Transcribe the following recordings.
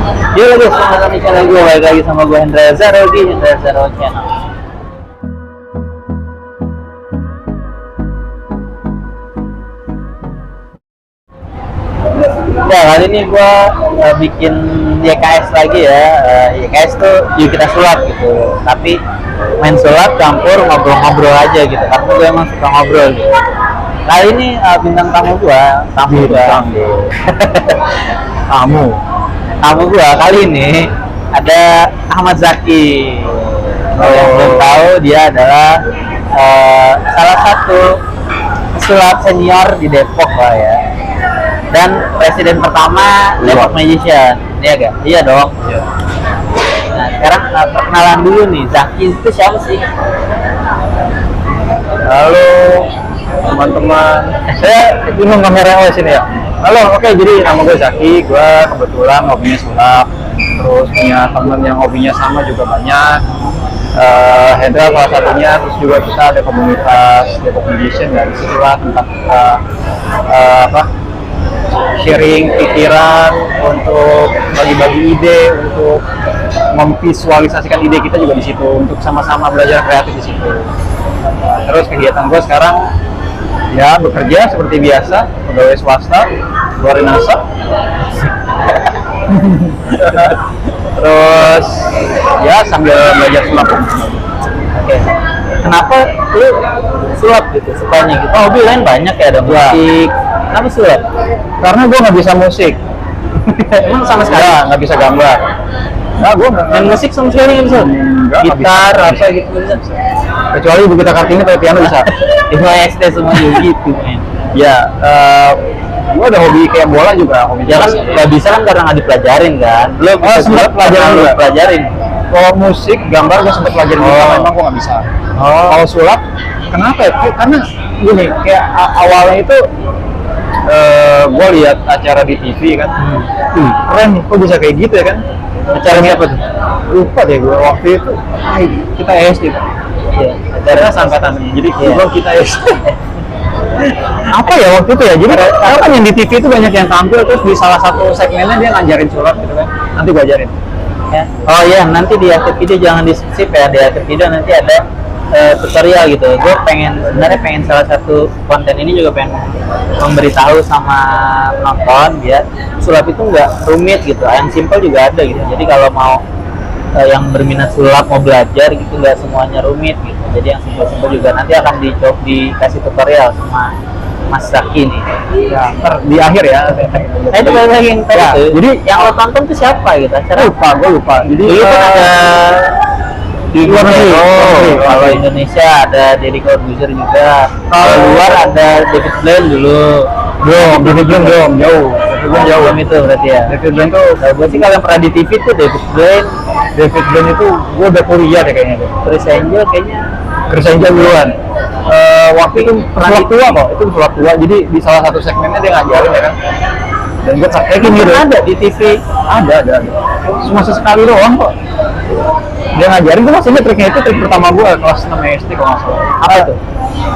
Yo guys, selamat datang di channel gue. Balik lagi sama gue Hendra Zaro di Hendra Zaro Channel. Ya, kali ini gue bikin YKS lagi ya. YKS tuh yuk kita sulap gitu. Tapi main sulap campur ngobrol-ngobrol aja gitu. Karena gue emang suka ngobrol gitu. Kali ini bintang tamu gue, tamu gue kali ini ada Ahmad Zaki. Kalau yang belum tahu, dia adalah salah satu pesulap senior di Depok lah ya. Dan presiden pertama Depok Magician. Iya gak? Iya dong. Iya. Nah, sekarang perkenalan dulu nih, Zaki itu siapa sih? Halo teman-teman, saya bingung kamera sini ya. Halo, oke, jadi nama gue Zaki, gue kebetulan hobinya sulap, terus punya teman yang hobinya sama juga banyak. Hendra salah satunya, terus juga kita ada komunitas Depok Magician dan disitulah tempat kita sharing pikiran, untuk bagi-bagi ide, untuk memvisualisasikan ide kita juga di situ, untuk sama-sama belajar kreatif di situ. Terus kegiatan gue sekarang ya bekerja seperti biasa, pegawai swasta, luar NASA. Terus ya sambil belajar sulap. Oke. Kenapa lu sulap gitu? Sukanya gitu? Hobi lain banyak ya, ada musik. Kenapa sulap? Karena gue nggak bisa musik. Emang sama sekali? Nggak bisa gambar. Nah, gue main musik sama sekali nggak bisa? Gitar, apa gitu bisa? Kecuali ibu kita Kartini pakai piano bisa. Itu SD semua juga gitu men. Ya, gue ada hobi kayak bola juga. Hobi Ya kan nggak bisa kan karena nggak dipelajarin kan? Belum sempat pelajarin. Kalau musik, gambar gue sempat pelajarin juga, memang gue nggak bisa. Kalau sulap, kenapa ya? Karena gini, kayak awalnya itu gue lihat acara di TV kan, keren, kok bisa kayak gitu ya kan? Acaranya apa tuh? Lupa deh gue waktu itu. Kita SD kan? Iya. Acaranya sangkatannya. Jadi kita SD. Apa ya waktu itu ya? Jadi kan yang di TV itu banyak yang tampil, terus di salah satu segmennya dia ngajarin sulap gitu kan? Nanti gue ajarin. Ya. Oh iya, nanti di akhir video jangan di skip ya. Di akhir video nanti ada tutorial gitu. Gue sebenarnya pengen salah satu konten ini juga pengen memberitahu sama penonton biar sulap itu nggak rumit gitu, yang simple juga ada gitu. Jadi kalau mau yang berminat sulap mau belajar gitu nggak semuanya rumit gitu. Jadi yang simple juga nanti akan dikasih tutorial sama Mas Zaki nih. Ya, di akhir ya. Nah itu balik lagi yang tadi ya, tuh. Jadi yang lo tonton tuh siapa gitu? Acara gue lupa. Jadi dulu kan ada di luar negeri. Kalau Indonesia ada Deddy Corbuzier juga. Kalau luar ada David Blaine dulu. David Blaine jauh. Belum itu berarti ya. David Blaine tuh, gue sih kalau yang pernah di TV tuh David Blaine itu gue udah kuliah deh kayaknya tuh. Chris Angel kayaknya. Chris Angel duluan. Waktu itu sulap tua kok, itu sulap tua. Jadi di salah satu segmennya dia ngajarin ya kan. Dan gue praktekin gitu. Ada di TV. Ada. Cuma sesekali doang kok. Dia ngajarin, gue masih ingat triknya itu trik pertama gue kelas 6 SD kalau nggak salah. Apa tuh?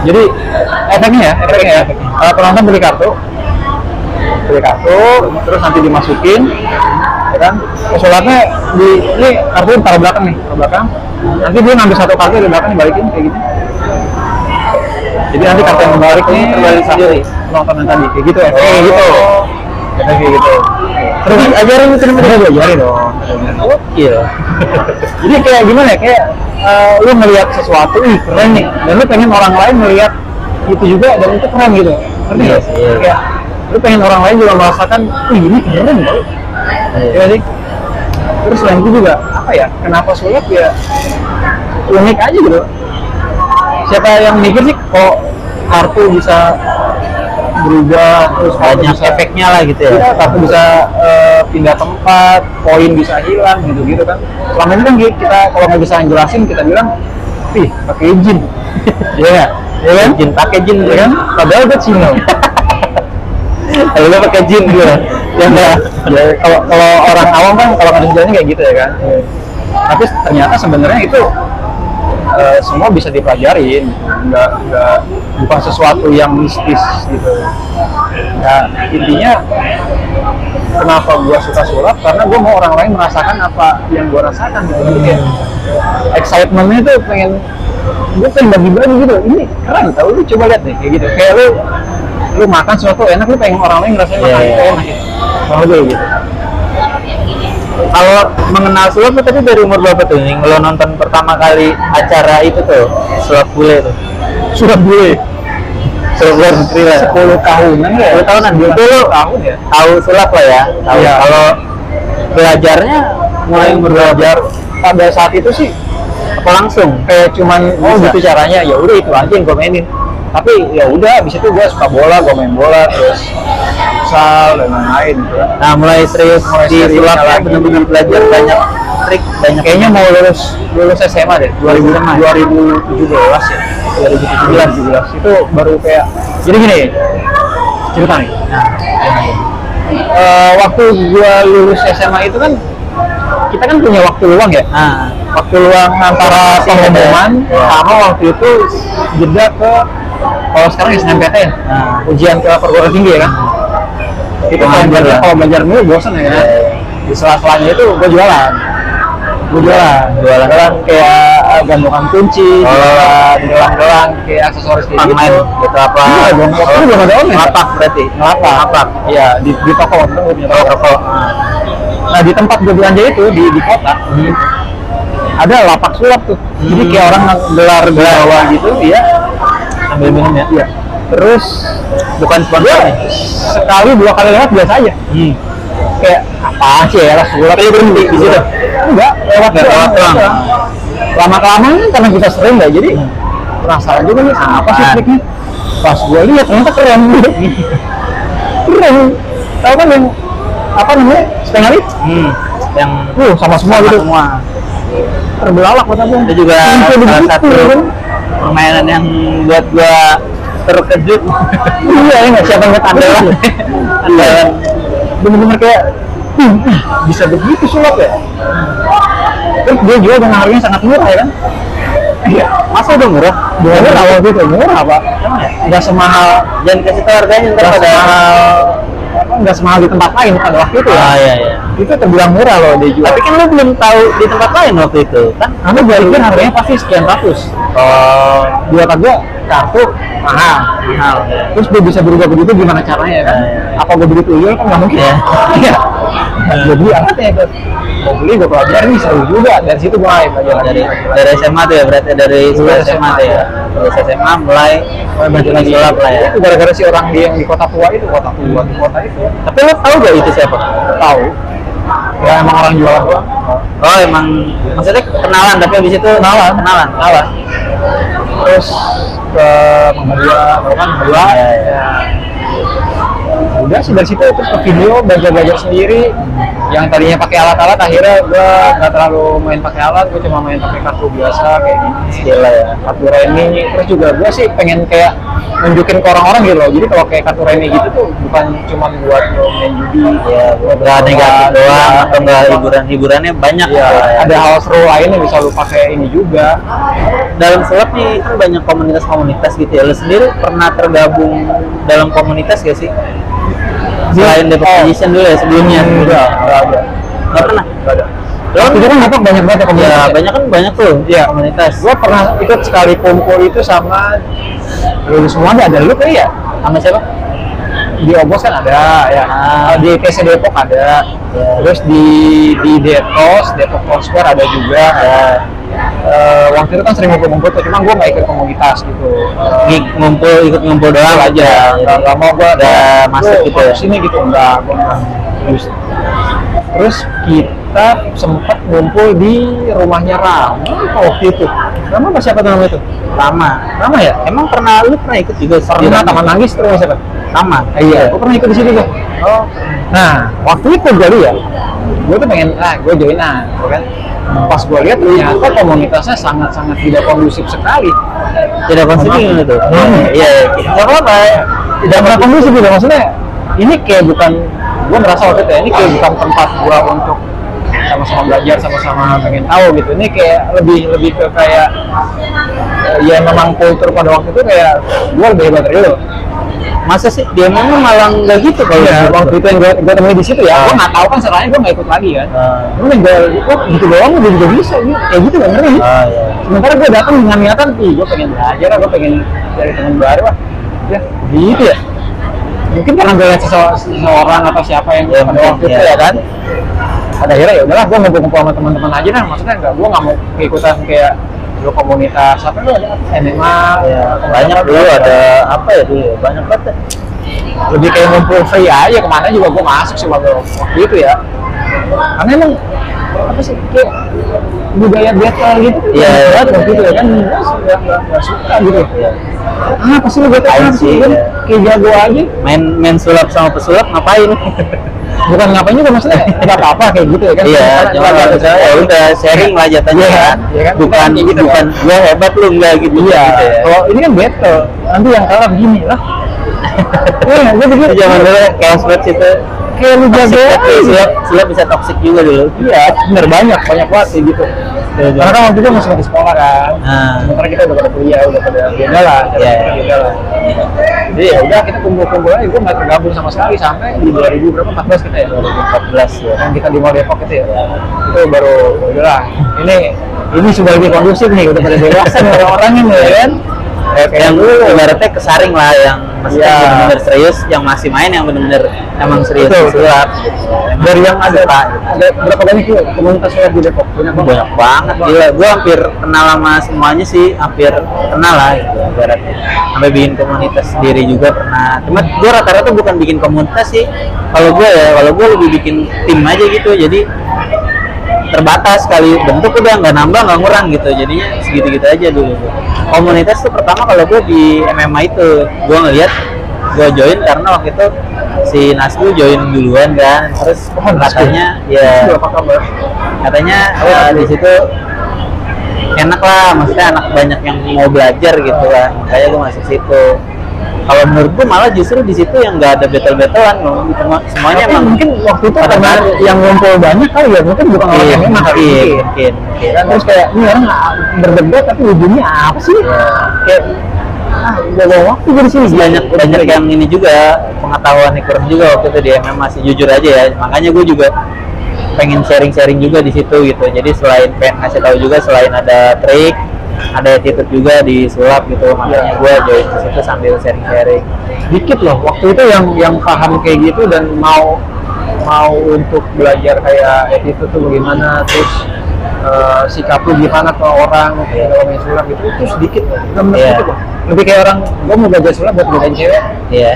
Jadi efeknya ya. Penonton beli kartu, terus nanti dimasukin, ya kan? Pesulapnya ini kartu taruh belakang nih, Nanti dia ngambil satu kartu dari belakang dibalikin kayak gitu. Jadi nanti kartu yang balik nih kembali sendiri penonton yang tadi kayak gitu ya. Kayak gitu. Terus ajarin itu namanya ajarin dong. Oke. Jadi kayak gimana ya? Kayak lu ngelihat sesuatu, keren nih, dan lu pengen orang lain melihat itu juga dan itu keren gitu. Ngerti nggak? Kayak lu pengen orang lain juga merasakan, ini keren loh. Iya sih. Terus selain itu juga apa ya? Kenapa sulap ya unik aja gitu. Siapa yang mikir sih kok kartu bisa berubah, terus banyak efeknya lah gitu ya. Iya, kartu bisa pindah tempat, poin bisa hilang gitu kan. Selama ini kan kita kalau nggak bisa jelasin kita bilang, pakai jin. Iya kan? Jin pakai jin ya kan? Padahal itu Cina. Kalau lu pakai jin gue. Ya kalau orang awam kan kalau nggak dijelasin kayak gitu ya kan. Tapi ternyata sebenarnya itu semua bisa dipelajarin, bukan sesuatu yang mistis gitu. Nah intinya kenapa gue suka sulap, karena gue mau orang lain merasakan apa yang gue rasakan gitu. Jadi kayak excitementnya tuh gue pengen bagi-bagi gitu. Ini keren tau, lu coba lihat deh kayak gitu. Kayak lu makan sesuatu enak, lu pengen orang lain ngerasain makan itu enak gitu. Kalau gue gitu. Kalau mengenal sulap tuh tadi dari umur berapa tuh? Yang lo nonton pertama kali acara itu tuh, sulap bule tuh. Sulap bule. Sulap thriller. 10 tahunan ya? 10 tahunan. Itu lo tahun ya? tahu sulap lah ya. Tahu. Iya. Kalau belajarnya mulai belajar pada saat itu sih apa langsung? kayak cuman Bisa. gitu caranya, ya udah itu aja yang gue mainin. Tapi ya udah, abis itu gue suka bola, gue main bola, terus futsal dan lain-lain gitu. Nah, mulai serius di serius sulapnya lagi. benar-benar belajar banyak trik, banyak Kayaknya mau lulus SMA deh, 2017 ya, 2017 itu baru kayak, jadi gini, cerita nih. Nah, Waktu gue lulus SMA itu kan, kita kan punya waktu luang ya, nah, waktu luang antara pengumuman sama waktu itu jeda ke, kalau sekarang SNMPTN, ujian ke perguruan tinggi ya kan. Itu kalau belajar dulu bosan ya kan. Di sela-selanya itu gue jualan kayak gantungan kunci, gelang kayak aksesoris kayak main gitu. gitu apa? Iya dong, waktu itu belum ada online. Lapak berarti. Lapak. Iya, di toko waktu itu gue punya toko. Nah, di tempat gue belanja itu di kota ada lapak sulap tuh. Jadi kayak orang gelar bawah gitu, dia Sambil minum ya. iya. Terus Bukan sponsor nih. sekali 2 kali lewat biasa aja. Kayak apaan sih ya, sulap Tapi berhenti di situ. enggak, lewat doang. Lama-kelamaan karena kita sering nggak, jadi penasaran juga nih apa sih triknya. Pas gue lihat ternyata keren. Keren. Tahu kan yang apa namanya, setengah lit? Yang Sama semua gitu. semua. Terbelalak buat apa? Itu juga salah satu permainan yang buat gua terkejut. Iya, ya nggak, siapa yang andalan? Andalan. Bener-bener kayak bisa begitu sulap ya. Terus dia jual dengan harganya sangat murah ya kan? Iya. Masa udah murah? Murah waktu itu, murah pak. Nggak semahal, Jangan kasih tahu harganya ntar nggak pada. semahal, nggak semahal di tempat lain pada waktu itu ya. Iya. Itu terbilang murah loh dia jual. Tapi kan lu belum tahu di tempat lain waktu itu kan? kamu pikir harganya pasti sekian ratus. Di otak gua kartu mahal. Terus dia bisa berubah begitu, gimana caranya kan? Iya. Apa gua beli tuyul kan nggak mungkin. Iya. Iya. Gua beli angkat ya, gua mau beli, gua belajar nih, seru juga. Dari situ gua mulai belajar Dari SMA tuh ya, berarti dari Lulus SMA tuh ya. Lulus SMA mulai belajar lagi sulap lah ya. Itu gara-gara si orang dia yang di kota tua itu, di kota itu. Tapi lu tahu gak itu siapa? Tahu. Ya emang orang jualan doang. Oh emang maksudnya kenalan, tapi habis itu kenalan. Terus ke Muhammadiyah, tahu kan Muhammadiyah. Iya. Udah sih dari situ, terus ke video belajar sendiri. Yang tadinya pakai alat-alat, akhirnya gue nggak terlalu main pakai alat, gue cuma main pakai kartu biasa kayak gini. Gila ya. Kartu remi. Terus juga gue sih pengen kayak nunjukin ke orang-orang gitu loh. Jadi kalau kayak kartu remi gitu tuh bukan cuma buat lo main judi, Ya, gak negatif doang atau enggak hiburannya banyak. Ya, ada hal seru lain yang bisa lu pakai ini juga. Dalam sulap nih kan banyak komunitas-komunitas gitu ya. Lu sendiri pernah tergabung dalam komunitas gak sih? Selain Depok Magician dulu ya sebelumnya. Enggak ada. Nggak pernah. Enggak ada. Lo Itu kan Depok banyak banget ya Ya komunitas. banyak tuh. Iya. Komunitas. Gue pernah ikut sekali kumpul itu sama lulus semua, ada lu kali ya? Sama siapa? Di Obos kan ada ya. Di TC Depok ada. Terus di Detos, Depok Town Square ada juga. Waktu itu kan sering ngumpul-ngumpul tuh, cuma gue nggak ikut komunitas gitu. Ikut ngumpul doang aja. Nggak mau gue udah masuk gitu ya. sini gitu, enggak, gue enggak. Terus kita sempat ngumpul di rumahnya Rama waktu itu. Rama apa siapa namanya itu? Rama ya? Emang lu pernah ikut juga? Pernah, Taman Nangis itu rumah siapa? Sama. Iya, gue pernah ikut di situ tuh. Oh. Nah, waktu itu gue lihat, gue tuh pengen, gue joinan, kan? Pas gue lihat ternyata komunitasnya sangat-sangat tidak kondusif sekali. Tidak konsisten Maaf. itu. Iya. Nggak apa-apa. Tidak pernah kondusif gitu, maksudnya ini kayak bukan, gue merasa waktu itu ya, ini kayak bukan tempat gue untuk sama-sama belajar, sama-sama pengen tahu gitu. Ini kayak lebih ke kayak ya memang kultur pada waktu itu kayak gue lebih hebat dari lo. Masa sih dia memang malah nggak gitu kalau Iya, waktu itu yang gue temuin di situ ya, gue nggak tahu kan caranya, gue nggak ikut lagi kan. Gue tinggal, gitu doang gue juga bisa, gitu. Kayak gitu kan, ngerti? iya. Sementara gue datang dengan niatan, gue pengen belajar, gue pengen cari teman baru lah. Ya, gitu ya. Mungkin karena gue lihat seseorang atau siapa yang Ya, pada mungkin, waktu itu ya. ya kan. Pada akhirnya ya udahlah, gue ngumpul-ngumpul sama teman-teman aja kan. Maksudnya gue nggak mau ikutan kayak dulu komunitas apa tuh ada MMA, Ya, banyak dulu ada apa ya dulu banyak banget. lebih kayak ngumpul free aja, kemana juga gue masuk sih waktu itu ya. Karena emang apa sih kayak budaya battle gitu, Iya, banget iya, waktu itu ya kan, nggak suka gitu. Iya. Apa sih lu battle Ngapain sih sih, kan, iya. kayak jago aja. Main sulap sama pesulap ngapain? Bukan ngapain juga, maksudnya nggak apa-apa kayak gitu ya kan. Iya, cuma kalau misalnya ya udah sharing lah jatuhnya Iya, kan. iya kan? Bukan Kayak gitu bukan kan. gua hebat lu enggak gitu. Iya, gitu ya. kalau ini kan battle, nanti yang kalah begini lah. Iya, gue pikir Itu zaman dulu chaos match itu kayak lu jago toxic, aja. sulap bisa toxic juga dulu. Iya, bener banyak banget sih gitu. Karena kan waktu itu masih di sekolah kan. Nah. Sementara kita udah pada kuliah, udah pada beda lah. Iya. Beda lah. Jadi ya udah kita kumpul-kumpul aja. Gue nggak tergabung sama sekali sampai di 2014 kita ya. 2014 ya. Yang kita di Mall Depok itu ya. Itu baru udahlah. Ini sudah lebih kondusif nih, udah pada dewasa nih orang-orangnya nih ya kan. Yang ibaratnya kesaring lah, yang maksudnya Iya. benar-benar serius, yang masih main yang benar-benar emang serius Betul. sulap. Dari yang ada berapa banyak tuh komunitas sulap di Depok? Banyak banget, gila. Gue hampir kenal sama semuanya sih, hampir kenal lah gitu, ibaratnya. Sampai bikin komunitas sendiri juga pernah. Cuma gue rata-rata bukan bikin komunitas sih. Kalau gue lebih bikin tim aja gitu. Jadi terbatas kali bentuk udah nggak nambah nggak ngurang gitu, jadinya segitu-gitu aja dulu. Komunitas tuh pertama kalau gue di MMA itu gue ngeliat, gue join karena waktu itu si Nasbu join duluan kan, terus katanya ya Itu apa kabar? katanya di situ enak lah, maksudnya anak banyak yang mau belajar gitu kan, makanya gue masuk situ. Kalau menurut gue malah justru di situ yang nggak ada battle-battlean loh, semuanya Tapi emang mungkin waktu itu pada karena baru. yang ngumpul banyak kali ya, mungkin bukan orang yang memang kali ini. mungkin. Kan terus kayak ini orang berdebat tapi ujungnya apa sih? Kayak bawa waktu dari sini banyak yang ini juga pengetahuan kurang juga waktu itu di MM, masih jujur aja ya, makanya gue juga pengen sharing juga di situ gitu. Jadi selain pengen ngasih tahu juga, selain ada trik, ada attitude juga di sulap gitu, makanya gue join ke situ sambil sharing. dikit loh waktu itu yang paham kayak gitu dan mau untuk belajar kayak attitude tuh bagaimana, terus sikap lu gimana ke orang kalau main sulap gitu, itu sedikit loh, bener-bener Iya. sedikit loh. Lebih kayak orang, gue mau belajar sulap buat belajar cewek. Iya.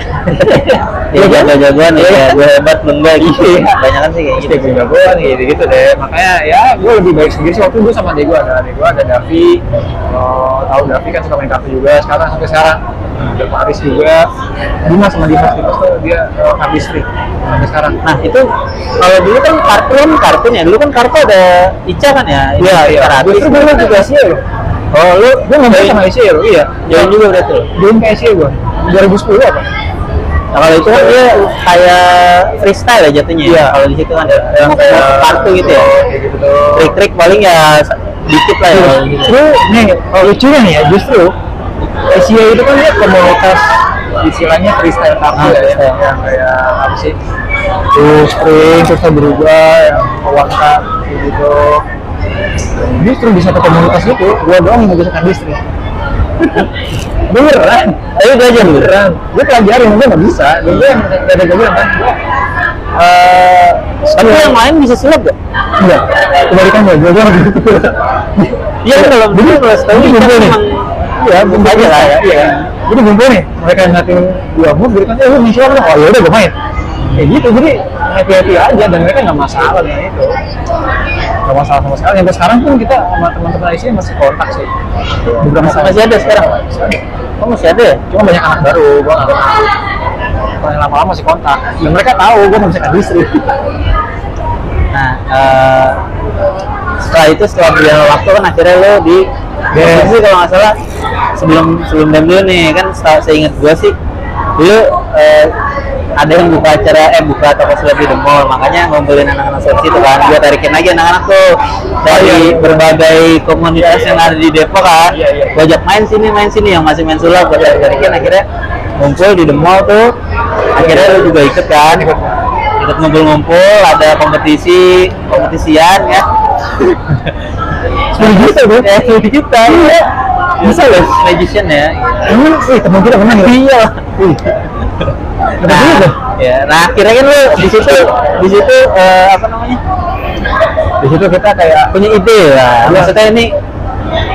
Iya Ya kan? jago-jagoan Iya. ya, gue hebat lu enggak gitu. Iya. Banyak kan sih kayak Terus gitu. kayak gue jagoan gitu deh, makanya ya gue lebih baik sendiri sih. Waktu itu gue sama adek gue ada Davi, tahu Davi kan suka main kartu juga, sampai sekarang ada Paris juga, Dimas tuh dia kartistri sampai sekarang. Nah itu kalau dulu kan kartun ya, dulu kan kartu ada Ica kan ya. Iya. Karate. Justru gue juga Asia loh. Oh lu Gue ngomong sama Asia loh, iya. join juga berarti lo. Join ke Asia gue 2010 apa? Nah kalau itu kan dia kayak freestyle ya jatuhnya. Iya. Ya? Kalau di situ kan yang kayak kartu gitu ya. Kayak gitu tuh. Trik-trik paling ya dikit lah ya. kalau gitu. Justru nih, lucunya nih ya, justru Asia itu kan dia komunitas istilahnya freestyle kartu ya, freestyle. yang kayak apa sih? Terus spring, terus berubah, yang warna kayak gitu. Justru di satu komunitas itu, gua doang yang bisa kartistri. Beneran, Tapi gue aja dulu. beneran. Gue pelajarin, gue nggak bisa. Dan gue yang ada gue bilang kan, Tapi yang lain bisa sulap gak? enggak, kebalikan gue doang gitu. Iya kan kalau dulu kalau setahu Jadi Ica bumbu nih. emang Iya, bumbu aja lah ya. Iya. Jadi bumbu nih, mereka ngatin dua move, jadi kan, lu misi apa? Oh ya udah gue main. Kayak gitu, jadi happy aja dan mereka nggak masalah dengan itu. Nggak masalah sama sekali. Sampai sekarang pun kita sama teman-teman IC masih kontak sih. Beberapa masih ada sekarang. Masih ada. Oh masih ada ya? Cuma banyak anak baru, gue nggak kenal. Kalau yang lama-lama masih kontak. Dan mereka tahu gue nggak bisa kadistri. Nah, setelah itu setelah berjalan waktu kan akhirnya lo di sih kalau nggak salah sebelum dulu nih kan seingat gue sih dulu ada yang buka acara buka toko sulap di The Mall, makanya ngumpulin anak-anak sulap situ kan, gue tarikin lagi anak-anak tuh dari berbagai komunitas yang ada di Depok kan, gue ajak main sini yang masih main sulap, gue tarikin akhirnya ngumpul di the mall tuh. Akhirnya lu juga ikut kan, ikut ngumpul-ngumpul, ada kompetisian ya. 10 juta tuh? 10 juta, iya. Bisa loh, magician ya. Temen kita menang ya? Iya. Nah, akhirnya kan lu di situ apa namanya? Di situ kita kayak Punya ide lah. Maksudnya ini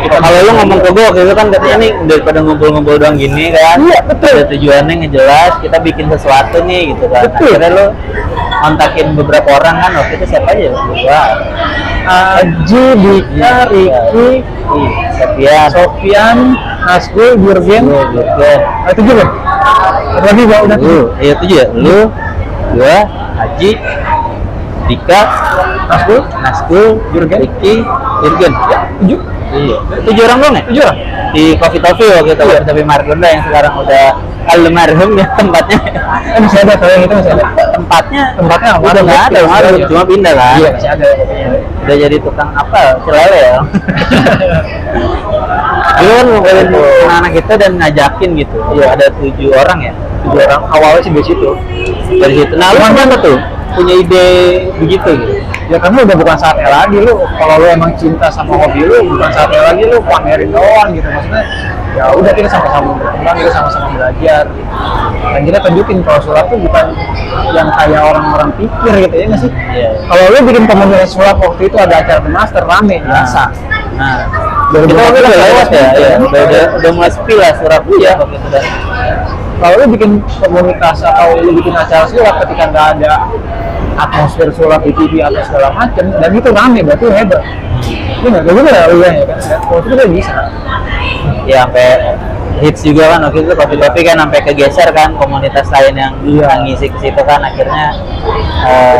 kalau lu ngomong ke gue waktu itu kan katanya nih daripada ngumpul-ngumpul doang gini kan. Iya, betul. Ada tujuannya ngejelas kita bikin sesuatu nih gitu kan. Betul. Akhirnya lu kontakin beberapa orang kan waktu itu siapa aja? Gua. Aji, Dika, Riki, Sofian, Nasgul, Jurgen. Itu juga. Lagi gak udah tuh. Iya 7 ya. Lu, gua, Haji, Dika, Nasgul, Jurgen. Riki, Jurgen. Ya, 7. Iya. 7 orang dong ya? 7 orang. Di Coffee Toffee waktu itu, tapi Margonda yang sekarang udah almarhum ya tempatnya. Masih ada tuh yang itu masih ada. Tempatnya apa? udah nggak ada, cuma pindah kan. Iya, masih ada. Udah jadi tukang apa? Celele ya. Dia kan ngumpulin anak-anak kita dan ngajakin gitu. Iya, ada 7 orang ya. 7 orang awalnya sih dari situ. Dari situ. Nah, lu kenapa tuh punya ide begitu gitu? Ya karena udah bukan saatnya lagi lu. Kalau lu emang cinta sama hobi lu, bukan saatnya lagi lu pamerin doang gitu. Maksudnya ya udah kita sama-sama berkembang, kita sama-sama belajar. Dan kita tunjukin kalau sulap tuh bukan yang kayak orang-orang pikir gitu ya nggak sih? Iya. Kalau lu bikin komunitas sulap waktu itu ada acara The Master rame biasa. Nah, Baru kita buka udah lewat ya, ya. udah mulai sepi lah surat Iya. waktu itu dah. Kalau lu bikin komunitas atau lu bikin acara sulap ketika nggak ada atmosfer sulap di TV atau segala macem dan itu rame berarti lu hebat. Itu nggak bener ya lu ya kan? Waktu itu dia bisa. Ya sampai hits juga kan waktu itu Kopi kan sampai kegeser kan komunitas lain yang ngisi ke situ kan akhirnya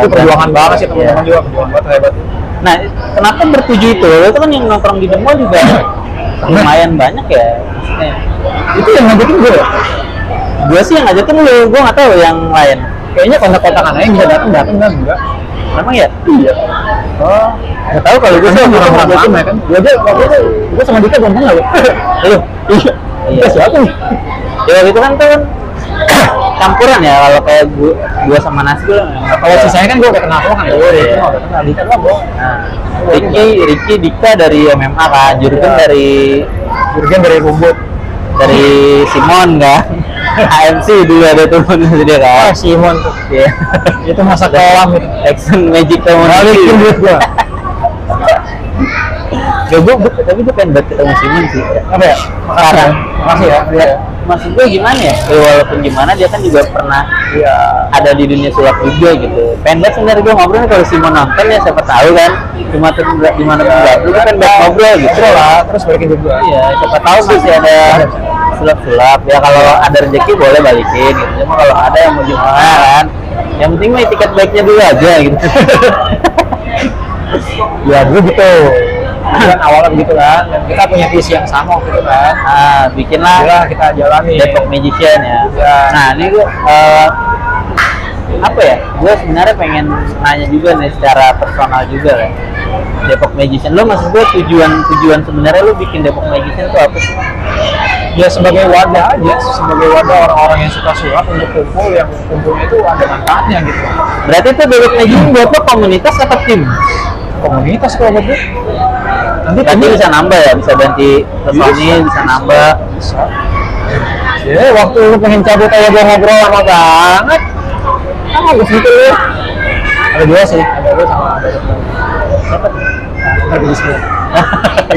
Itu perjuangan banget sih teman-teman iya. juga perjuangan banget hebat. Nah, kenapa bertuju itu kan yang nongkrong di the mall juga lumayan banyak ya maksudnya. Itu yang ngajakin gue ya? Gue sih yang ngajakin lu, gue nggak tahu yang lain. Kayaknya kontak-kontakan aja yang bisa datang kan enggak? Memang ya? Iya. Oh, nggak tahu kalau gue sih orang-orang lama kan. Gue aja waktu itu gue sama Dika belum kenal loh. Lu? Iya. Iya siapa nih? Ya waktu itu kan tuh kan campuran ya kalau kayak gua sama Nasgul. Kalau sisanya kan gue udah kenal kan. Iya. Udah kenal Dika lah bro. Nah, Ricky Dika dari MMA kan, Jurgen dari Rumput. dari Simon kan. AMC dulu ada temen dia kan. Simon tuh. Iya. Itu masa kelam itu. Action Magic Balikin Community. duit gue. Tapi gue pengen banget ketemu Simon sih. Apa ya? Sekarang. Makasih ya. Iya. Maksud gue gimana ya? Walaupun gimana dia kan juga pernah Iya. ada di dunia sulap juga gitu. Pengen banget sebenarnya gue ngobrol kalau Simon nonton ya siapa tahu kan. Cuma di mana pun nggak gue pengen banget ngobrol gitu. Lah, terus balikin duit gue. Iya, siapa tahu masih ada sulap-sulap ya kalau ada rezeki boleh balikin gitu. Cuma kalau ada yang mau gimana kan, yang penting mah tiket baiknya dulu aja gitu. Ya gue gitu. Kan awalnya begitu kan, dan kita punya visi yang sama gitu kan. Nah, bikinlah Ya kita jalani. Depok Magician ya. Ya. Nah, ini gue apa ya? Gue sebenarnya pengen nanya juga nih secara personal juga kan. Depok Magician, lo maksud gue tujuan sebenarnya lo bikin Depok Magician itu apa sih? Ya sebagai wadah aja, sebagai wadah orang-orang yang suka sulap untuk kumpul, yang kumpulnya itu ada manfaatnya gitu. Berarti itu Depok Magician buat lo komunitas atau tim? Komunitas kalau buat gue. Nanti bisa nambah ya, bisa ganti personil, bisa nambah. Bisa. Ya waktu lu pengen cabut aja gue ngobrol lama banget. Ah bagus gitu lu. Ada dua sih, ada gue sama ada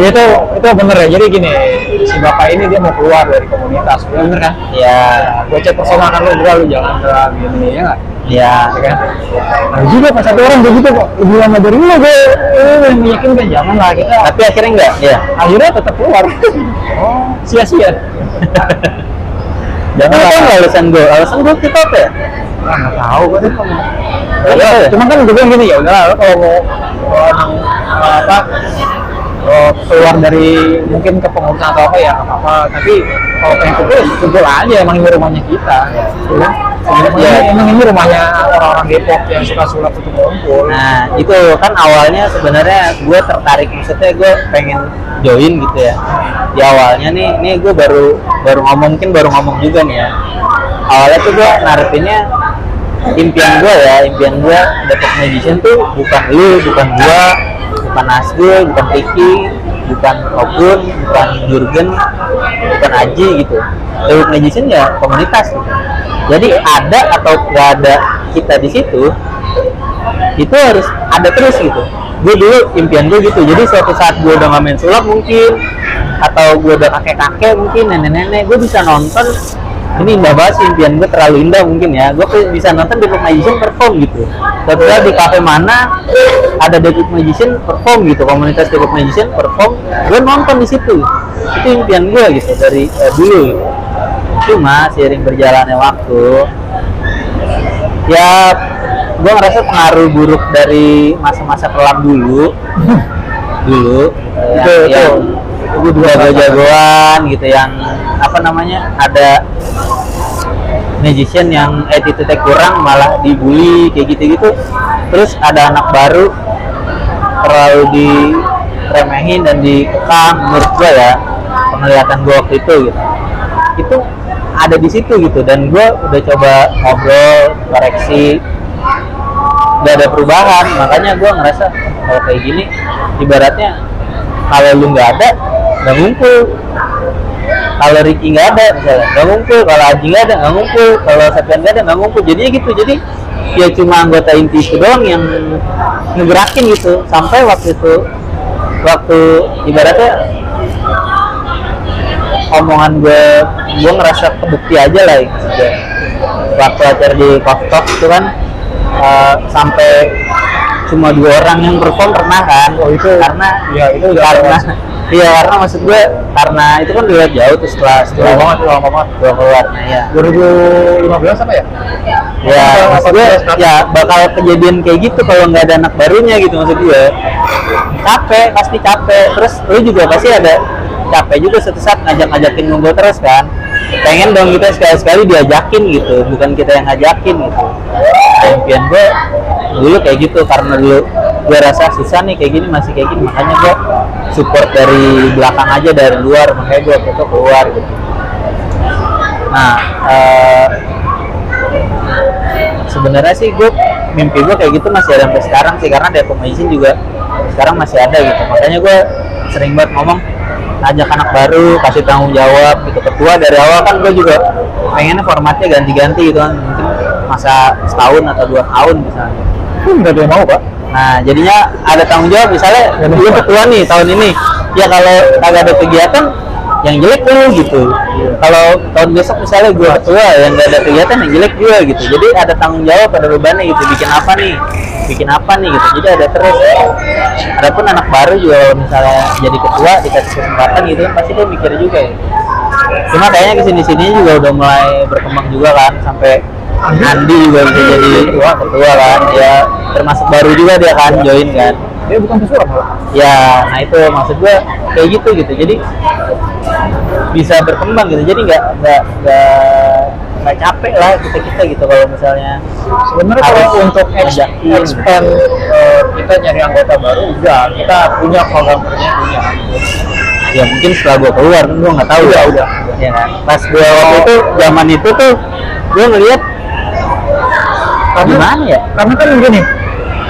itu bener ya. Jadi gini, si bapak ini dia mau keluar dari komunitas, bener kan? Ya, Gue cek personal kan lu jangan gini ya nggak? ya. Ya kan? Nah juga pas satu orang begitu kok lebih lama dari lu gue meyakinkan jangan lah kita. Tapi akhirnya enggak, ya. Akhirnya tetap keluar. Oh sia-sia. Jangan tahu nggak alasan gue kita apa ya? Nah, nggak tahu gue deh kamu. Ya, Cuman kan gue bilang gini ya udah lo kalau mau keluar dari mungkin kepengurusan atau apa ya nggak apa-apa. Tapi kalau pengen kumpul aja, emang ini rumahnya kita. Emang ini rumahnya orang-orang Depok yang suka sulap untuk ngumpul. Nah, itu kan awalnya sebenarnya gue tertarik, maksudnya gue pengen join gitu ya. Di awalnya nih gue baru ngomong juga nih ya. awalnya tuh gue narepinnya impian gue Depok Magician tuh bukan lu, bukan gua, bukan Nasgul, bukan Tiki, bukan Obun, bukan Jurgen, bukan Aji gitu. Depok Magician ya komunitas gitu. Jadi ada atau nggak ada kita di situ, itu harus ada terus gitu. Gue dulu impian gue gitu. Jadi suatu saat gue udah nggak main sulap mungkin, atau gue udah kakek-kakek mungkin, nenek-nenek, gue bisa nonton. Ini indah banget sih, impian gue terlalu indah mungkin ya. Gue bisa nonton Depok Magician perform gitu. Tapi di kafe mana ada Depok Magician perform gitu, komunitas Depok Magician perform, gue nonton di situ. Itu impian gue gitu dari dulu. Gitu. Cuma seiring berjalannya waktu, ya gue ngerasa pengaruh buruk dari masa-masa kelam dulu yang jago-jagoan gitu, yang apa namanya, ada magician yang attitude kurang malah dibully kayak gitu-gitu. Terus ada anak baru terlalu diremehin dan dikekang, menurut gue ya, penglihatan gue waktu itu ada di situ gitu. Dan gue udah coba ngobrol, koreksi, gak ada perubahan. Makanya gue ngerasa kalau kayak gini ibaratnya kalau lu nggak ada nggak ngumpul, kalau Ricky nggak ada misalnya nggak ngumpul, kalau Aji nggak ada nggak ngumpul, kalau Sapian nggak ada nggak ngumpul. Jadinya gitu. Jadi ya cuma anggota inti itu doang yang ngegerakin gitu. Sampai waktu ibaratnya omongan gue ngerasa kebukti aja lah gitu. Waktu acara di Coffee Talk itu kan sampai cuma 2 orang yang perform pernah kan. Oh itu karena ya itu karena iya, karena maksud gue karena itu kan dilihat jauh tuh setelah lama banget gue keluar. Nah ya 2015 apa ya? Ya maksud gue ya bakal kejadian kayak gitu kalau nggak ada anak barunya gitu. Maksud gue pasti capek. Terus lu juga pasti ada capek juga suatu saat ngajakin ngobrol terus kan. Pengen dong kita sekali-sekali diajakin gitu, bukan kita yang ngajakin gitu. Impian gue dulu kayak gitu, karena dulu gue rasa susah nih kayak gini, masih kayak gini, makanya gue support dari belakang aja, dari luar. Makanya gue waktu itu keluar gitu. Nah sebenarnya sih gue mimpi gue kayak gitu masih ada sampai sekarang sih, karena Depok Magician juga sekarang masih ada gitu. Makanya gue sering banget ngomong ajak anak baru, kasih tanggung jawab gitu. Ketua dari awal kan gue juga pengennya formatnya ganti-ganti gitu kan, mungkin masa setahun atau 2 tahun misalnya. Nggak ada yang mau pak. Nah jadinya ada tanggung jawab, misalnya lu ketua nih tahun ini, ya kalau kagak ada kegiatan yang jelek lu gitu. Kalau tahun besok misalnya gue ketua yang nggak ada kegiatan, yang jelek juga gitu. Jadi ada tanggung jawab, ada bebannya gitu, bikin apa nih gitu. Jadi ada terus. Adapun anak baru juga misalnya jadi ketua, dikasih kesempatan gitu kan, pasti dia mikir juga ya. Cuma kayaknya kesini-sini juga udah mulai berkembang juga kan, sampai Andi juga bisa jadi ketua kan, ya termasuk baru juga dia kan join kan. Dia bukan pesulap pak. Ya, nah itu maksud gue kayak gitu. Jadi bisa berkembang gitu. Jadi nggak capek lah kita gitu kalau misalnya. Sebenarnya kalau untuk expand kita nyari anggota baru, udah kita punya programmernya, punya. Ya mungkin setelah gue keluar, gue nggak tahu ya udah. Ya kan. Pas gue waktu itu zaman itu tuh gue ngeliat gimana ya? Karena kan gini,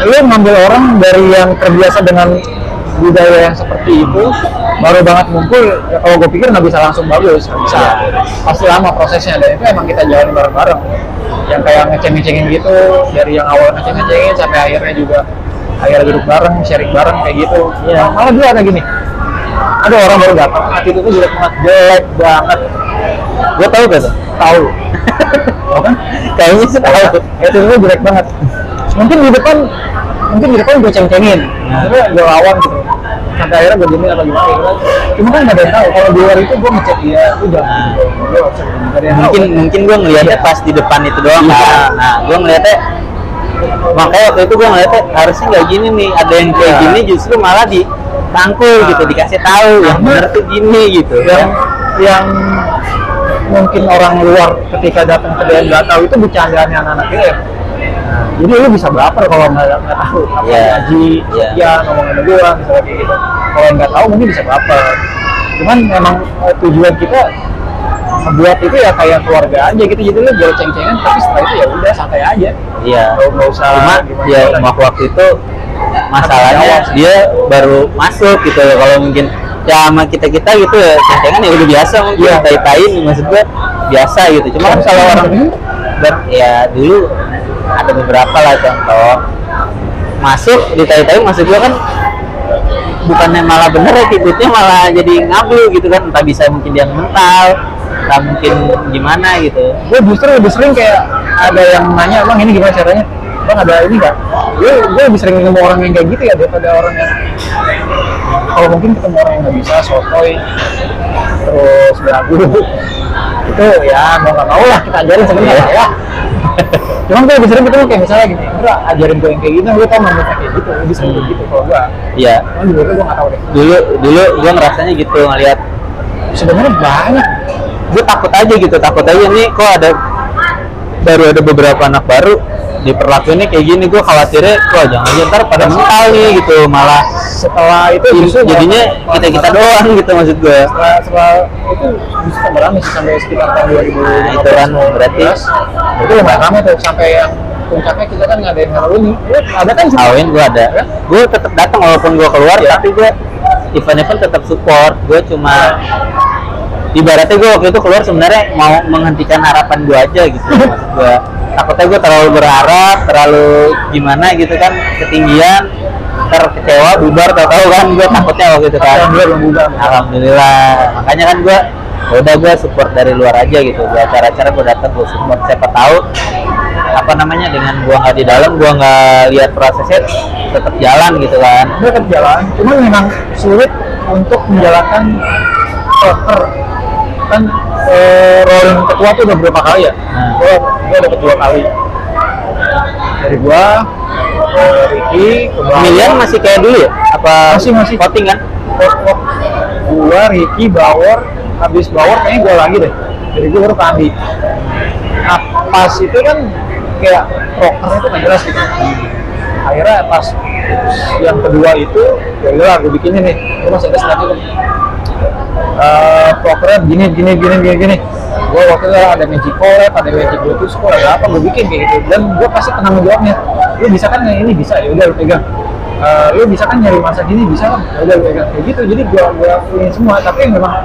lu ngambil orang dari yang terbiasa dengan budaya yang seperti itu, baru banget ngumpul, ya kalau gue pikir nggak bisa langsung bagus, nggak bisa. Pasti lama prosesnya, dan itu emang kita jalani bareng-bareng. Yang kayak ngeceng-ngecengin gitu, dari yang awal ngeceng-ngecengin sampai akhirnya duduk bareng, sharing bareng kayak gitu. Ya, malah dulu ada gini, ada orang baru datang, hati itu jelek banget. Gue tahu gak tuh? Tahu. Kan? Kayaknya sih tahu. Itu jelek banget. Mungkin di depan gue ceng-cengin, gue lawan gitu. Sampai akhirnya gue diemin atau gimana. Cuma kan nggak ada yang tahu. Kalau di luar itu gue ngecek dia, udah. Mungkin gue ngeliatnya pas di depan itu doang kan. Nah, gue ngeliatnya, makanya waktu itu gue ngeliatnya harusnya nggak gini nih. Ada yang kayak gini justru malah dirangkul gitu, dikasih tahu yang benar tuh gini gitu. Yang mungkin orang luar ketika datang ke dia nggak tahu itu bercandaannya anak-anak game. Jadi lu bisa baper kalau nggak tahu apa Haji, ya ngomong sama gua misalnya kayak gitu. Kalau nggak tahu mungkin bisa baper. Cuman memang tujuan kita ngebuat itu ya kayak keluarga aja gitu, jadi lu boleh ceng-cengan tapi setelah itu ya udah santai aja. Iya. Nggak usah Cuma gimana ya waktu itu masalahnya dia baru masuk gitu. Kalau mungkin ya sama kita gitu ya ceng-cengan ya udah biasa mungkin, Iya. tai-tain maksud gue biasa gitu. Cuma kan kalau orang ya dulu ada beberapa lah contoh masuk ditai-tai, maksud gue kan bukannya malah bener ya, attitude-nya malah jadi ngablu gitu kan, entah bisa mungkin dia mental, entah mungkin gimana gitu. Gue justru lebih sering kayak ada yang nanya, bang ini gimana caranya, bang ada ini nggak? Gue lebih sering ketemu orang yang kayak gitu ya daripada orang yang kalau mungkin ketemu orang yang nggak bisa sotoy terus belagu itu ya mau nggak mau lah kita ajarin sebenarnya ya. Cuman gue lebih sering ketemu kayak misalnya gini, bro ajarin gue yang kayak gitu, gue tau momennya kayak gitu, lebih sering kayak gitu kalau gue. Iya. Cuman dulu gue nggak tahu deh. Dulu gue ngerasanya gitu ngelihat Sebenarnya banyak. gue takut aja gitu, takut aja nih kok baru ada beberapa anak baru diperlakuinnya kayak gini, gue khawatirnya kok jangan ntar pada mental nih gitu, malah Setelah itu justru jadinya kita doang gitu maksud gue. setelah itu bisa tambah rame sih sampai sekitar tahun 2015. Nah, itu kan berarti itu lumayan rame tuh sampai yang puncaknya kita kan ngadain Halloween nih. Ada kan Halloween gue ada, gue tetap datang walaupun gue keluar, tapi gue event-event tetap support. Gue cuma ibaratnya gue waktu itu keluar sebenarnya mau menghentikan harapan gue aja gitu. Maksud gue takutnya gue terlalu berharap, terlalu gimana gitu kan, ketinggian, terkecewa, bubar, tahu kan gue takutnya waktu itu kan. Alhamdulillah, makanya kan gue udah gue support dari luar aja gitu. Gue acara-acara gue datang, gue support, siapa tahu apa namanya dengan gue nggak di dalam, gue nggak lihat prosesnya, tetap jalan gitu kan. tetap jalan, cuman memang sulit untuk menjalankan proper kan. Rolling ketua tuh udah berapa kali ya? Gua udah kedua kali. Dari gua, Ricky, Pemilihan masih kayak dulu ya? Apa Masih. voting kan? Gua, Ricky, Bawor, habis Bawor kayaknya gua lagi deh. Jadi gua baru ke Andi. Nah, pas itu kan kayak prokernya tuh nggak jelas gitu. Akhirnya pas yang kedua itu, ya udah gue bikinin nih. Gua masih ada slide itu. Prokernya gini. Gue waktu itu ada Magic Collab, ada Magic Bluetooth School, ada apa gue bikin kayak gitu. Dan gue pasti penanggung jawabnya. Lu bisa kan ini bisa, ya udah lu pegang. Lu bisa kan nyari masa gini, bisa kan, ya udah lu pegang kayak gitu. Jadi gue lakuin semua, tapi memang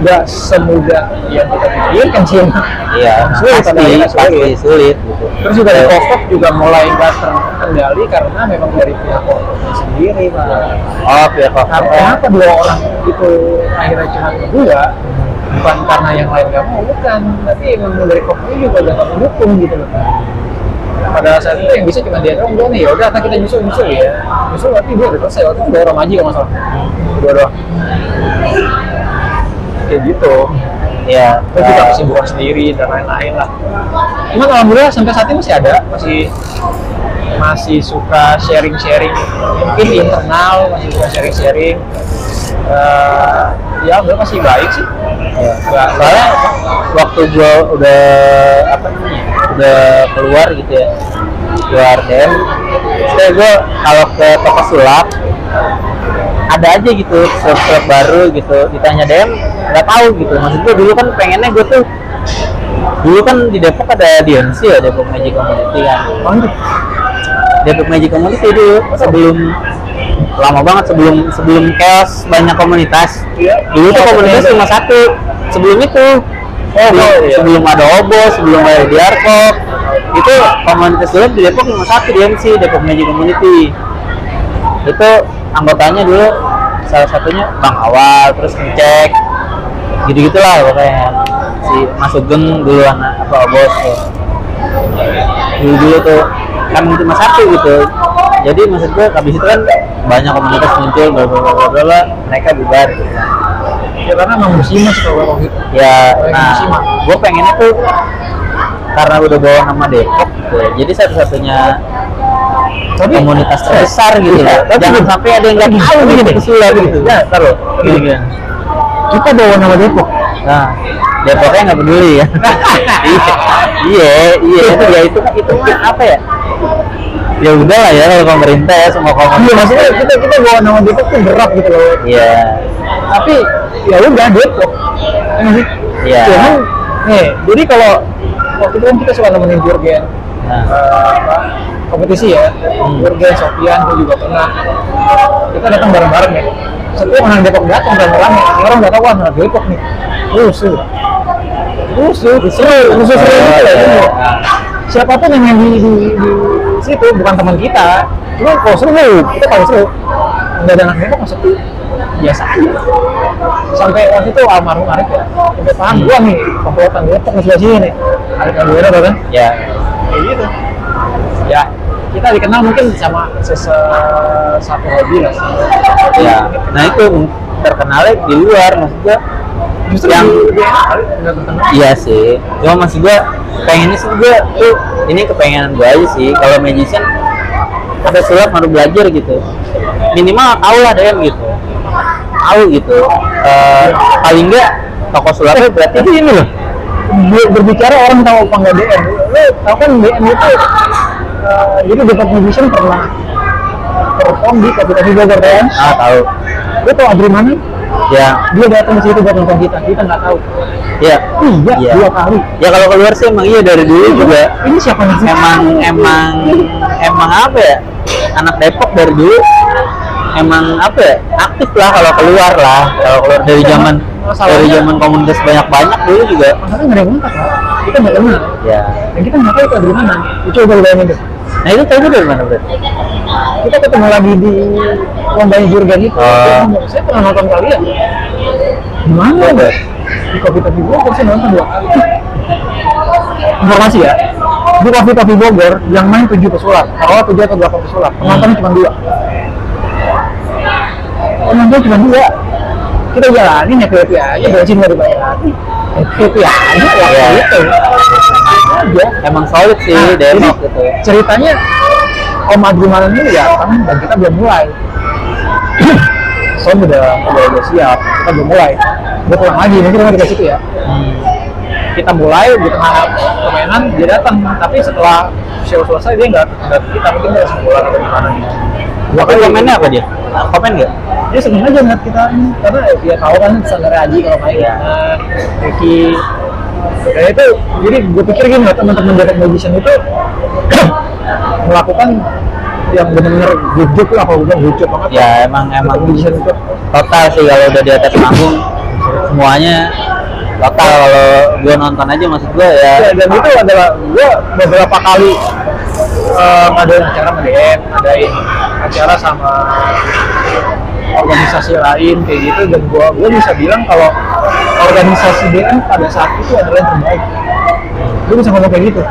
nggak semudah yang kita pikirkan sih. Iya, pasti sulit gitu. Terus juga dari Kokok juga mulai nggak terkendali karena memang dari pihak Kokoknya sendiri, Pak. Oh, pihak Kokok. Kenapa dua orang itu akhirnya cuma berdua? Bukan karena yang lain nggak mau, bukan. Tapi emang dari Kokoknya juga udah nggak mendukung gitu loh. Pada saat itu yang bisa cuma dia doang, udah nih, ya udah kita nyusul ya. Nyusul tapi dia udah selesai, waktu itu dua orang aja kalau masalah. Dua doang. Kayak gitu. Ya, Terus juga kesibukan sendiri dan lain-lain lah. Cuman alhamdulillah sampai saat ini masih ada, masih suka sharing-sharing, mungkin internal masih suka sharing-sharing. Ya udah masih baik sih. ya. Soalnya waktu gua udah udah keluar gitu ya, keluar DM, terus gua kalau ke toko sulap ada aja gitu sulap baru gitu, ditanya DM nggak tahu gitu. Maksud gue dulu kan pengennya gue tuh dulu kan di Depok ada DMC ya, Depok Magic Community kan. Depok Magic Community dulu sebelum lama banget, sebelum chaos banyak komunitas. Dulu tuh komunitas cuma satu sebelum itu. Sebelum ada Obo, sebelum ada Diarkop, itu komunitas dulu di Depok cuma satu, DMC, Depok Magic Community. Itu anggotanya dulu salah satunya Bang Awal, terus ngecek gitu-gitulah pokoknya. Si Mas Sugeng dulu anak bos tuh. Dulu tuh kan cuma satu gitu. Jadi maksud gue habis itu kan banyak komunitas muncul, bla mereka bubar gitu. Ya karena emang musiman sih kalau gitu. Ya, nah gue pengennya tuh karena udah bawa nama Depok gitu ya, jadi satu-satunya komunitas terbesar gitu ya. Jangan sampai ada yang nggak tahu gitu kesulitan gitu. Ya, taruh. Kita bawa nama Depok. Nah, Depoknya nggak peduli ya. Iya, itu kan apa ya? Ya udah lah ya kalau pemerintah ya semua komunitas. Iya, maksudnya kita bawa nama Depok tuh berat gitu loh. Iya. Tapi ya udah Depok. Ya nggak sih? Iya. Cuman nih, jadi kalau waktu itu kan kita suka nemenin Jurgen Nah. kompetisi ya, Jurgen, Sofian, gue juga pernah. Kita datang bareng-bareng ya. Setiap orang Depok datang rame-rame, orang nggak tahu anak Depok nih. Rusuh gitu lah. Siapapun yang main di situ bukan teman kita, cuma kalau seru kita paling seru. Nggak ada anak Depok masuk tuh biasa aja. Sampai waktu itu almarhum Arif ya, sampai paham gua nih komplotan Depok di sebelah sini nih. Arif Alduera kan? Ya. Kayak gitu. Ya, kita dikenal mungkin sama satu hobi lah. Ya. Nah itu terkenalnya di luar maksud gua. Justru yang nggak terkenal. iya sih, cuma maksud gua pengennya sih gua tuh ini kepengenan gua aja sih kalau magician ada sulap harus belajar gitu, minimal tahu lah DM gitu, tahu gitu. Paling enggak toko sulapnya berarti Tapi ini loh, berbicara orang tahu apa nggak DM. Lo tahu kan DM itu, jadi Depok Magician pernah perform di Kopi Bogor kan? tahu Lo tau Adri mana? ya. Dia datang ke situ buat nonton kita nggak tahu. Iya. Iya, 2 kali. Ya kalau keluar sih emang iya dari dulu juga. Ini siapa nih? Emang apa ya? Anak Depok dari dulu emang apa ya? Aktif lah kalau keluar lah. Kalau keluar dari zaman komunitas banyak dulu juga. Masalahnya nggak ada yang ngangkat, Pak. Kita nggak kenal. Ya. Dan kita nggak tahu itu dari mana. Coba lu bayangin deh. Nah itu tahu dari mana berarti? Kita ketemu lagi di lombanya Jurgen itu. Saya pernah nonton kalian. Di mana? Iya, Di Kopi Bogor saya nonton 2 kali. Informasi ya. Di Kopi Bogor yang main 7 pesulap. Kalau 7 atau 8 pesulap. Penontonnya cuma 2. Penontonnya cuma 2. Kita jalanin ya happy aja, bensin nggak dibayar. Happy aja waktu itu. Aja. Emang solid sih Depok gitu. Ceritanya Om Adri malam ini datang dan kita belum mulai. Som udah siap, kita belum mulai. Dia pulang lagi, mungkin nggak dikasih itu ya. Kita mulai di tengah permainan dia datang, tapi setelah show selesai dia nggak kita mungkin dia langsung pulang atau gimana nih. Tapi komennya apa dia? Komen nggak? Dia seneng aja ngeliat kita ini karena dia tahu kan standar Aji kalau main ya. Ricky ya itu, jadi gue pikir gini lah, teman-teman Depok Magician itu melakukan yang benar-benar gujuk lah, kalau gue gujuk banget Ya emang Magician itu total sih kalau udah di atas panggung semuanya total. Kalau gue nonton aja maksud gue ya. dan itu adalah gue beberapa kali ngadain acara sama DM, ngadain acara sama organisasi lain kayak gitu, dan gue bisa bilang kalau organisasi DM pada saat itu adalah yang terbaik. Gue bisa ngomong kayak gitu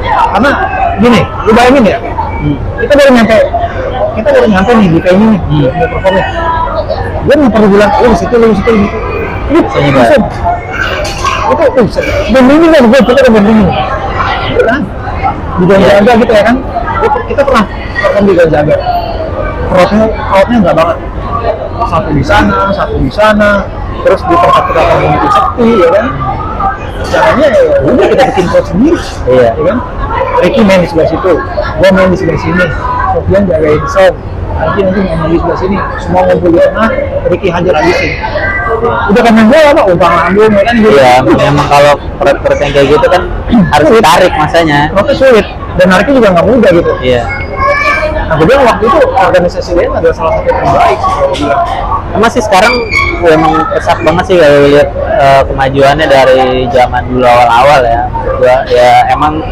karena gini, lu bayangin ya, kita baru nyampe nih di kayak ini nih, mau performnya. Dia nggak perlu bilang, lu di situ gitu. Ini bisa. Itu bandingin kan, kita udah bandingin. Kan? Di Jaga gitu ya kan? Kita pernah perform di Jaga. Crowdnya nggak banget. Satu di sana, terus di tempat kita community sepi, ya kan? Caranya ya udah kita bikin crowd sendiri, Iya. ya kan? Ricky main di sebelah situ, gua main di sebelah sini, Sofian jagain sound, nanti main di sebelah sini, semua ngumpul di tengah, Ricky hajar habisin. Udah kan main bola apa? Umpang lambung, ya kan? Iya, memang kalau perut yang kayak gitu kan harus ditarik masanya. Crowdnya sulit, dan nariknya juga nggak mudah gitu. Iya. Nah, gue bilang waktu itu organisasi lain adalah salah satu yang terbaik. Emang sih sekarang emang kesak banget sih kalau lihat kemajuannya dari zaman dulu awal-awal ya. Gua ya emang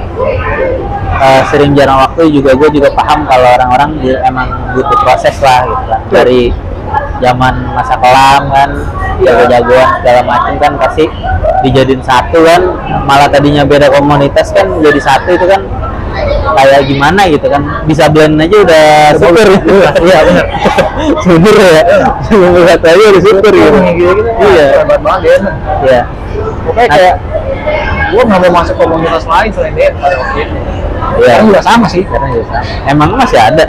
sering jarang waktu juga, gue juga paham kalau orang-orang emang butuh proses lah gitu kan. Dari zaman masa kelam kan, jago-jagoan segala macam kan pasti dijadiin satu kan, malah tadinya beda komunitas kan jadi satu, itu kan kayak gimana gitu kan, bisa blend aja udah syukur gitu. Iya benar. Syukur ya. Syukur aja udah syukur gitu. Iya. Hebat banget ya. Iya. Pokoknya kayak gue nggak mau masuk komunitas lain selain dia pada waktu itu. Iya. Kan juga sama sih. Karena juga sama. Emang masih ada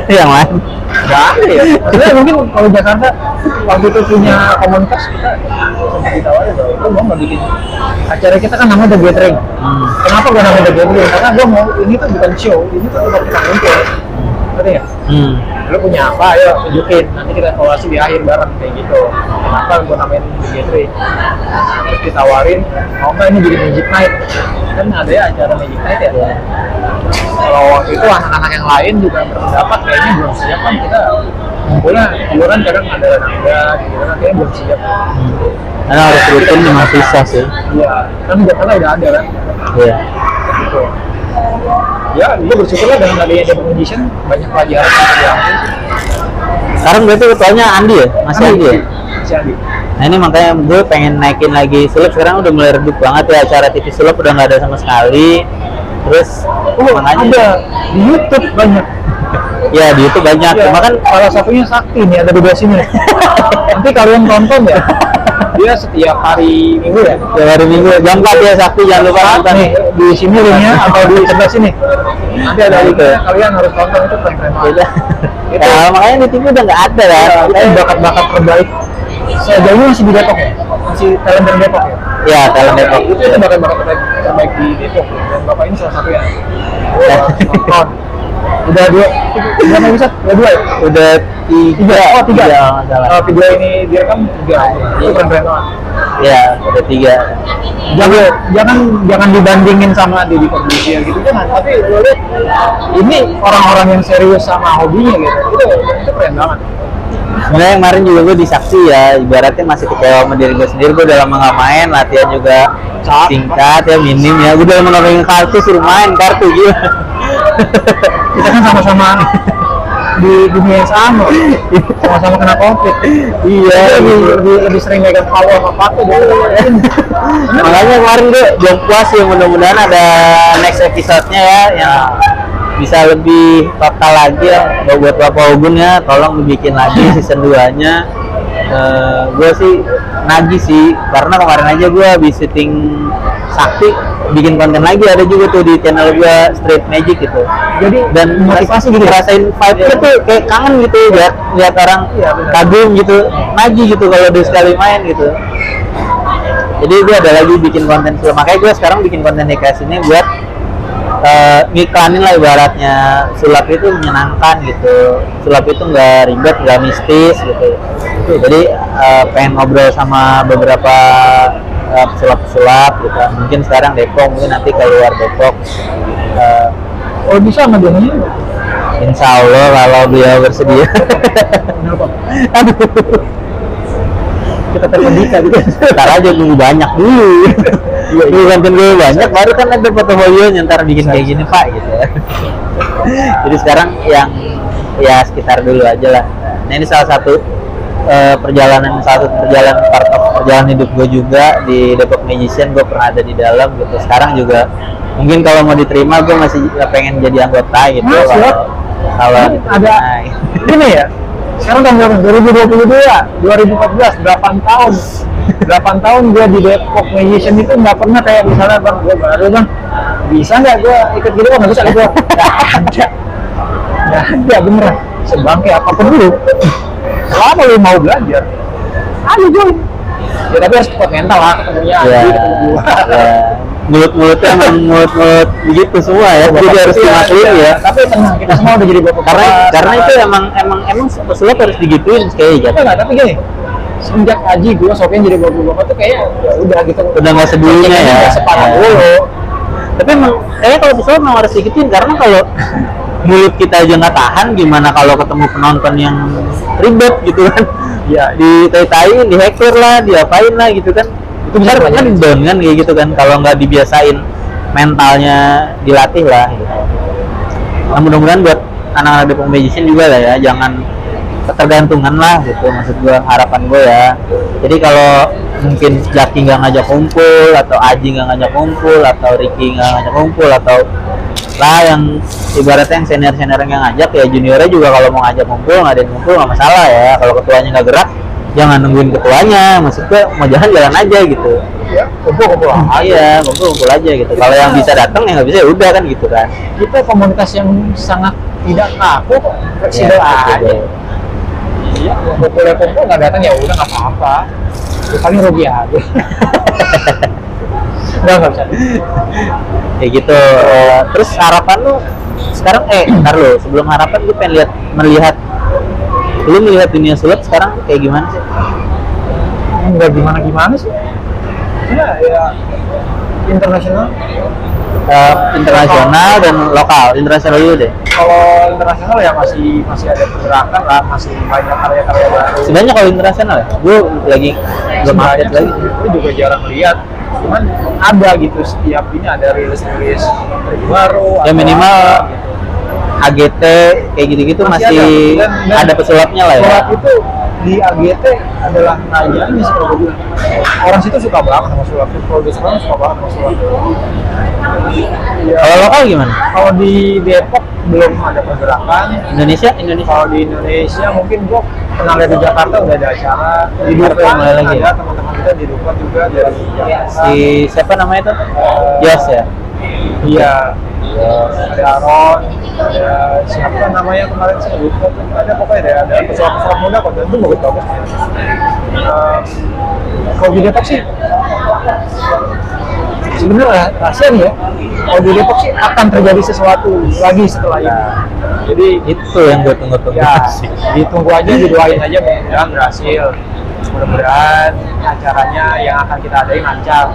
yang lain. Nggak ada ya. Sebenarnya mungkin kalau Jakarta waktu itu punya komunitas, kita sempat ditawarin bahwa gue mau nggak bikin acara kita kan namanya The Gathering. Kenapa gue namanya The Gathering? Karena gue mau ini tuh bukan show, ini tuh tempat kita ngumpul. ngerti ya? Lu punya apa, ayo tunjukin, nanti kita evaluasi di akhir bareng kayak gitu. Kenapa gue namain di gathering? Terus ditawarin, mau nggak ini jadi Magic Night? Kan ada ya acara Magic Night ya. Kalau waktu itu anak-anak yang lain juga berpendapat kayaknya belum siap kan, kita ngumpulnya dulu kan kadang ada nada gitu kan, kayaknya belum siap. Karena harus rutin memang susah sih. Iya, kan karena udah ada kan. Iya. Gitu. Ya, gue bersyukur lah dengan adanya Depok Magician, banyak pelajaran yang diambil sih. Sekarang berarti ketuanya Andi ya? Masih Andi ya? Masih Andi. Nah ini makanya gue pengen naikin lagi sulap. Sekarang udah mulai redup banget ya, acara TV sulap udah nggak ada sama sekali. Terus makanya ada di YouTube banyak. Ya di YouTube banyak, Ya, cuma kan salah satunya Sakti nih, ada durasinya. Nanti kalian tonton ya. Dia setiap hari Minggu ya. ya hari Minggu jam 4 ya Sakti, jangan lupa nonton. Nih di sini linknya atau di sebelah sini. Nanti ada linknya, kalian harus tonton, itu keren-keren banget. Ya, makanya di TV udah nggak ada kan. Itu bakat-bakat terbaik. Sejauh ini masih di Depok ya? Masih talent dari Depok ya? Ya talent Depok. Itu bakat-bakat terbaik di Depok. Dan Bapak ini salah satunya. Nonton. Udah dua episode? Udah dua ya? Udah tiga. Oh tiga? Nggak salah. Video ini direkam tiga. Itu keren-keren banget. Ya udah 3. Jangan dibandingin sama Deddy Corbuzier gitu, jangan. Tapi lo lihat ini orang-orang yang serius sama hobinya gitu. Itu keren banget. Sebenarnya kemarin juga gue di Saksi ya, ibaratnya masih kecewa sama diri gue sendiri. Gue udah lama nggak main, latihan juga singkat ya, minim ya. Gue udah lama nggak main kartu, suruh main kartu gitu. Kita kan sama-sama di dunia yang sama, sama-sama kena COVID. Iya, lebih sering megang power sama Paku dulu. Makanya kemarin gue belum puas ya, mudah-mudahan ada next episode-nya ya, yang bisa lebih total lagi ya. Buat Bapak Ogun ya, tolong dibikin lagi season 2-nya. Gue sih nagih sih, karena kemarin aja gue habis syuting Sakti, bikin konten lagi ada juga tuh di channel gue Street Magic gitu. Jadi Dan motivasi gitu, rasain vibe-nya tuh kayak kangen gitu, lihat orang kagum gitu, nagih gitu kalau udah sekali main gitu. Jadi gue ada lagi bikin konten sulap, makanya gue sekarang bikin konten di kreasi ini buat ngiklanin lah ibaratnya. Sulap itu menyenangkan gitu, sulap itu nggak ribet, nggak mistis gitu. Jadi pengen ngobrol sama beberapa pesulap-pesulap gitu. Mungkin sekarang Depok, mungkin nanti ke luar Depok. Oh bisa sama dia nih? Insya Allah kalau dia bersedia. Kenapa? Aduh, Kita telepon Dika gitu. ntar aja nunggu banyak dulu. Nunggu konten gue banyak, baru kan ada portofolionya ntar bikin kayak gini Pak gitu. Jadi sekarang yang ya sekitar dulu aja lah. Nah ini salah satu perjalanan part of perjalanan hidup gue juga di Depok Magician. Gue pernah ada di dalam gitu. Sekarang juga mungkin kalau mau diterima gue masih pengen jadi anggota gitu. Kalau ada ini ya. Sekarang tahun 2022, 2014, 8 tahun. 8 tahun gue di Depok Magician itu nggak pernah kayak misalnya bang, gue baru bang, bisa nggak gue ikut gitu? Nggak bisa gue. Nggak ada beneran. Sebangke apapun dulu. Selama lu mau belajar, ayo join. Ya tapi harus kuat mental lah, ketemunya ya, ketemu gua. Ya. Mulut-mulutnya emang mulut begitu semua ya, jadi harus dimaklumi ya. Tapi tenang, kita semua udah jadi bapak. Karena itu emang pesulap harus digituin kayaknya. Enggak, tapi gini, semenjak Haji gue sokin jadi bapak tuh kayak ya udah gitu. Udah nggak sebelumnya ya. Sepakat dulu. Tapi emang kayaknya kalau pesulap memang harus digituin, karena kalau mulut kita aja nggak tahan, gimana kalau ketemu penonton yang ribet gitu kan? Ya ditai-taiin, dihacker lah, diapain lah gitu kan? Itu bisa kan down kan kayak gitu kan, kalau nggak dibiasain mentalnya dilatih lah gitu. Nah, mudah-mudahan buat anak-anak Depok Magician juga lah ya, jangan ketergantungan lah gitu, maksud gua, harapan gua ya. Jadi kalau mungkin Jaki nggak ngajak kumpul, atau Aji nggak ngajak kumpul, atau Ricky nggak ngajak kumpul, atau lah yang ibaratnya yang senior yang ngajak, ya juniornya juga kalau mau ngajak kumpul, ngadain kumpul nggak masalah ya. Kalau ketuanya nggak gerak, jangan nungguin ketuanya, maksudnya mau jalan aja gitu. Ya, kumpul Iya, kumpul aja gitu. Kalau yang bisa datang, yang nggak bisa ya udah kan gitu kan. Kita komunitas yang sangat tidak kaku, fleksibel aja. Iya, kumpul nggak datang ya udah nggak apa-apa. Ya, paling rugi aja. Nggak bisa. Kayak gitu. Terus harapan lu sekarang ntar lo sebelum harapan gue pengen melihat dunia sulap sekarang kayak gimana sih? Enggak gimana sih ya internasional Dan lokal. Internasional dulu deh. kalau internasional ya masih ada pergerakan lah, masih banyak karya-karya baru. Sebenarnya kalau internasional ya, gue lagi belum update lagi. Gue juga jarang lihat, cuman ada gitu setiap ini ada rilis baru. Ya minimal AGT kayak gitu-gitu masih ada pesulapnya lah ya. Pesulap itu di AGT adalah naiknya sih kalau gue bilang. Orang situ suka banget sama sulap, produser orang suka banget sama sulap. Ya, Kalau lokal gimana? kalau di Depok belum ada pergerakan. Indonesia? Kalau di Indonesia mungkin gua pernah lihat di Jakarta udah ada acara di Dufan, mulai lagi. ada teman-teman kita di Dufan juga dari Jakarta. Si siapa namanya tuh? Yos ya? Iya, ada Aaron, ada siapa namanya kemarin saya lupa tuh. Ada pokoknya ada pesulap-pesulap muda kok, dan itu bagus-bagus. Kalau di Depok sih sebenarnya kasihan ya. Kalau di Depok sih akan terjadi sesuatu lagi setelah ini. Jadi Itu yang gue tunggu-tunggu ya, sih. ditunggu aja, didoain aja mudah-mudahan berhasil. Mudah-mudahan acaranya yang akan kita adain lancar.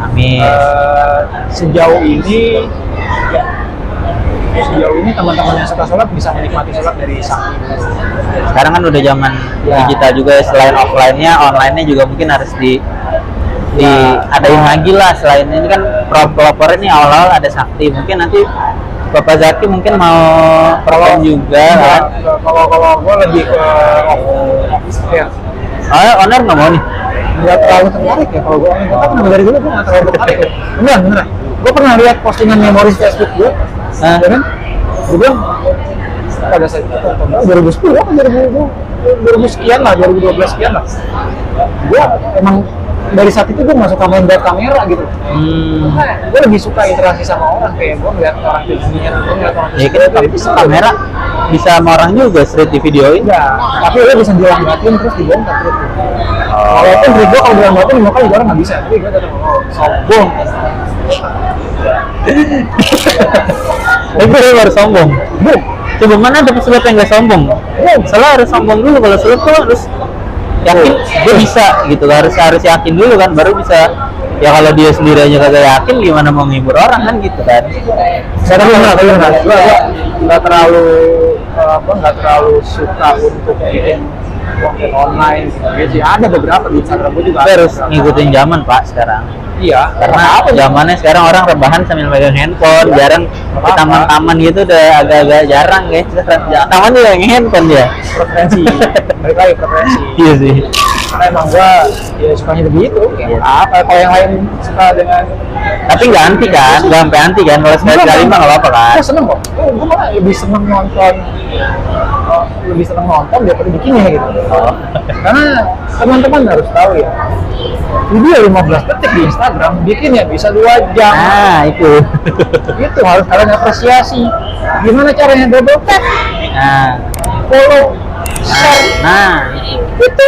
Amin. Sejauh ini teman-teman yang suka sulap bisa menikmati sulap dari Sakti. Sekarang kan udah zaman digital juga ya, selain offline-nya, online-nya juga mungkin harus diadain lagi lah. Selain ini kan pelopornya nih awal-awal ada Sakti, mungkin nanti Bapak Zaki mungkin mau perform juga kan. Kalau gue lebih ke ya, Owner nggak mau nih. nggak terlalu tertarik ya kalau gue nggak tahu kenapa dari dulu gue nggak terlalu tertarik ya. Beneran gue pernah lihat postingan memoris Facebook gue ya kan gue bilang pada saat itu tahun 2010 apa 2000 sekian lah 2012 sekian lah gue emang dari saat itu gue masuk main kamera gitu. Gue lebih suka interaksi sama orang, kayak gue ngeliat orang di dunia, gue ngeliat orang Ya kan kamera bisa sama orang juga straight di videoin. enggak, tapi lo bisa dilambatin terus dibongkar terus. Walaupun trik gue kalau dilambatin 5 kali orang nggak bisa, tapi gue tetap sombong. Tapi gue baru sombong. Coba mana ada pesulap yang nggak sombong? Soalnya harus sombong dulu, kalau sulap tuh harus yakin gue bisa gitu, harus yakin dulu kan, baru bisa. Ya kalau dia sendiri aja kagak yakin, gimana mau nghibur orang kan gitu kan. Saya nggak terlalu suka untuk bikin konten online gitu. Ada beberapa di Instagram gue juga. Harus ngikutin zaman Pak sekarang. Iya, Karena zamannya sekarang orang rebahan sambil megang handphone, jarang ke taman-taman gitu, udah agak-agak jarang guys. Taman juga yang handphone dia. preferensi. Balik lagi preferensi. Iya sih. Karena emang gua ya sukanya begitu. Iya. Apa kalau yang lain suka dengan Tapi nggak anti kan, nggak sampai anti kan. Kalau sekali-sekali mah nggak apa-apa kan. Gue seneng kok. Gue malah lebih seneng nonton daripada bikinnya gitu. Karena teman-teman harus tahu ya, video 15 detik di Instagram bikinnya bisa 2 jam. Nah itu. Itu harus kalian apresiasi. Gimana caranya double tap, Nah, follow, share, nah. itu.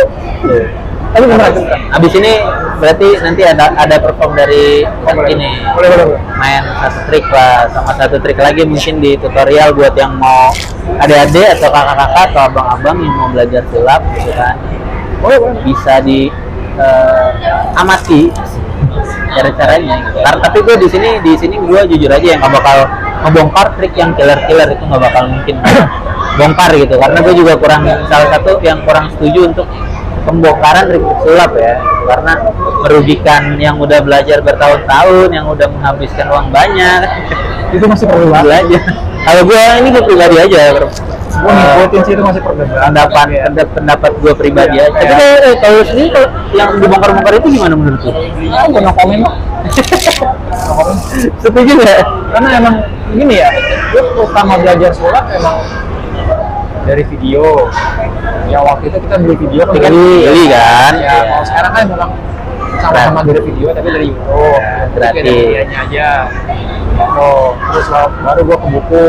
Tapi beneran. Abis ini berarti nanti ada perform dari ini. Boleh. Main satu trik lah, sama satu trik lagi mungkin di tutorial buat yang mau adik-adik atau kakak-kakak atau abang-abang yang mau belajar sulap gitu kan. Boleh. Bisa di amati cara-caranya gitu. Karena tapi gue di sini gue jujur aja yang nggak bakal ngebongkar trik yang killer itu, nggak bakal mungkin bongkar gitu, karena gue juga salah satu yang kurang setuju untuk pembongkaran trik sulap ya, karena merugikan yang udah belajar bertahun-tahun, yang udah menghabiskan uang banyak. Itu masih perlu belajar. Kalau gue ini gue pribadi aja, gue ngikutin sih, itu masih pendapat gue pribadi aja. Tapi kalau sendiri kalau yang dibongkar-bongkar itu gimana menurut lu? gue no komen kok. Setuju nggak? Karena emang gini ya, gue pertama belajar sulap emang dari video. Ya waktu itu kita beli video kan beli kan? Ya, kalau sekarang kan memang sama-sama dari video tapi dari YouTube. Gratis. Ada videonya aja. Terus baru gue ke buku.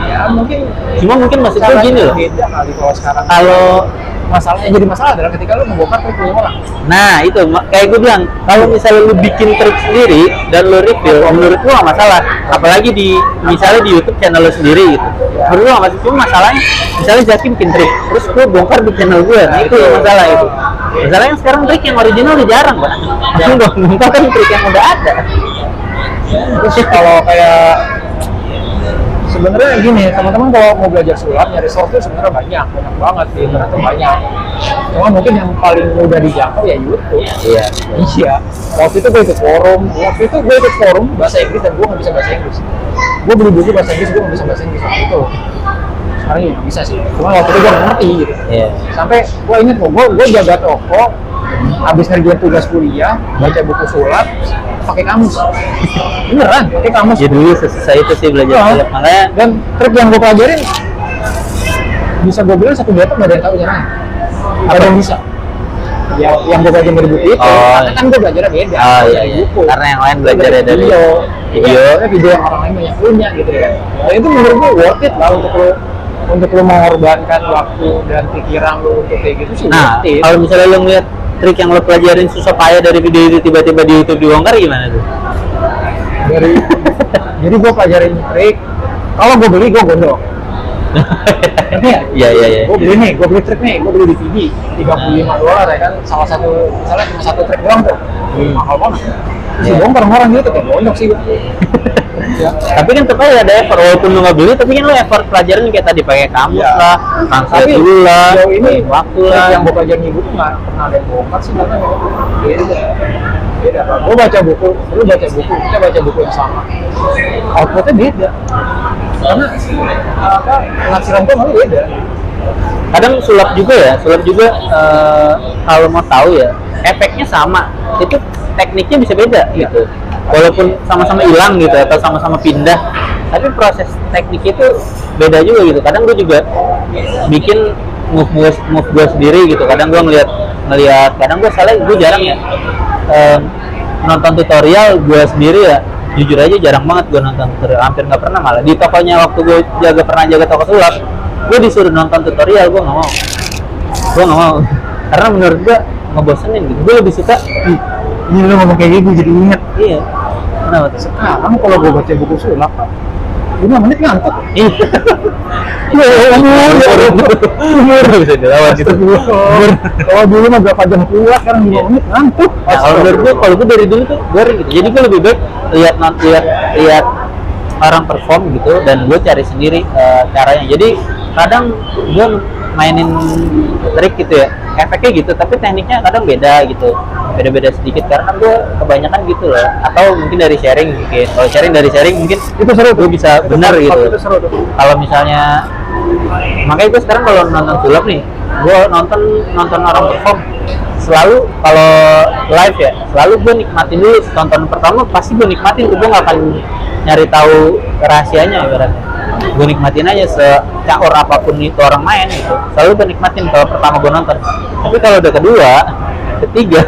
Ya mungkin Cuma mungkin maksud gue gini loh. Beda kali kalau sekarang. Kalau masalahnya jadi masalah adalah ketika lu membongkar trik punya orang. Nah itu kayak gue bilang, kalau misalnya lu bikin trik sendiri dan lu review, menurut gue gak masalah. Apalagi di misalnya di YouTube channel lu sendiri gitu, menurut gue gak masalah. Cuma masalahnya misalnya Zaki bikin trik, terus gue bongkar di channel gue, nah itu yang masalah itu. Masalahnya sekarang trik yang original udah jarang Pak. Yang bongkar kan trik yang udah ada. Terus kalau kayak sebenarnya gini, teman-teman kalau mau belajar sulap nyari source itu sebenarnya banyak banget di internet tuh banyak. Cuma mungkin yang paling mudah dijangkau ya YouTube. Iya. Iya. Waktu itu gue ikut forum bahasa Inggris dan gue nggak bisa bahasa Inggris. Gue beli buku bahasa Inggris, gue nggak bisa bahasa Inggris waktu itu. Sekarang ya bisa sih. Cuma waktu itu gue nggak ngerti gitu. Iya. Sampai gue inget gue jaga toko, habis ngerjain tugas kuliah, baca buku sulap, pakai kamus. Beneran, pakai kamus. Ya dulu susah itu sih belajar sulap, makanya. Dan trik yang gue pelajarin bisa gue bilang satu data nggak ada yang tahu caranya. Ada yang bisa. Ya, yang gue belajar dari buku itu, karena kan gue belajarnya beda. Oh iya, dari iya. buku. Karena yang lain belajarnya dari video yang orang lain banyak punya gitu kan. Dan itu menurut gue worth it lah untuk lo mengorbankan waktu dan pikiran lo untuk kayak gitu sih. Nah, worth it. kalau misalnya lo ngeliat trik yang lo pelajarin susah payah dari video itu tiba-tiba di YouTube dibongkar gimana tuh? Jadi gue pelajarin trik. Kalau gue beli gue gondok. Ngerti ya? Iya. Gue beli trik nih, gue beli DVD $35 ya kan, salah satu misalnya cuma satu trik doang tuh, mahal banget. Terus dibongkar sama orang gitu, kayak gondok sih gue. Ya. Tapi kan tetap aja ada effort, walaupun lo nggak beli, tapi kan lo effort pelajaran kayak tadi pakai kamus Iya. lah, translate dulu lah, sejauh ini waktu trik lah. yang gue pelajarin ibu tuh nggak pernah ada yang bongkar sih, karena beda. Gue baca buku, lu baca buku, kita baca buku yang sama, outputnya beda. Karena penafsiran gue malah beda. Kadang sulap juga kalau mau tahu ya, efeknya sama, itu tekniknya bisa beda gitu. Walaupun sama-sama hilang gitu atau sama-sama pindah, tapi proses teknik itu beda juga gitu. Kadang gue juga bikin move gue sendiri gitu. Kadang gue ngeliat, kadang gue jarang ya nonton tutorial gue sendiri ya. Jujur aja jarang banget gue nonton tutorial, hampir nggak pernah. Malah di tokonya waktu gue pernah jaga toko sulap, gue disuruh nonton tutorial, gue nggak mau karena menurut gue ngebosenin gitu. Gue lebih suka Ini lu ngomong kayak gitu jadi inget. iya. Kenapa tuh? Sekarang kalau gue baca buku sulap 5 menit ngantuk. Iya. Umur bisa dilawan gitu. Kalau dulu mah berapa jam kuat, sekarang 5 menit ngantuk. Nah, kalau gue dari dulu tuh boring gitu. Jadi gue lebih baik lihat orang perform gitu, dan gue cari sendiri caranya. Jadi kadang gue mainin trik gitu ya, efeknya gitu, tapi tekniknya kadang beda gitu, beda sedikit karena gue kebanyakan gitu loh. Atau mungkin dari sharing mungkin. Kalau dari sharing mungkin Itu seru, gue bisa benar gitu. Itu seru tuh. Kalau misalnya, makanya gue sekarang kalau nonton sulap nih, gue nonton orang perform selalu, kalau live ya selalu gue nikmatin dulu. Tonton pertama pasti gue nikmatin, gue nggak akan nyari tahu rahasianya ibaratnya. Gue nikmatin aja secaur apapun itu orang main gitu, selalu gue nikmatin kalau pertama gue nonton. Tapi kalau udah kedua, ketiga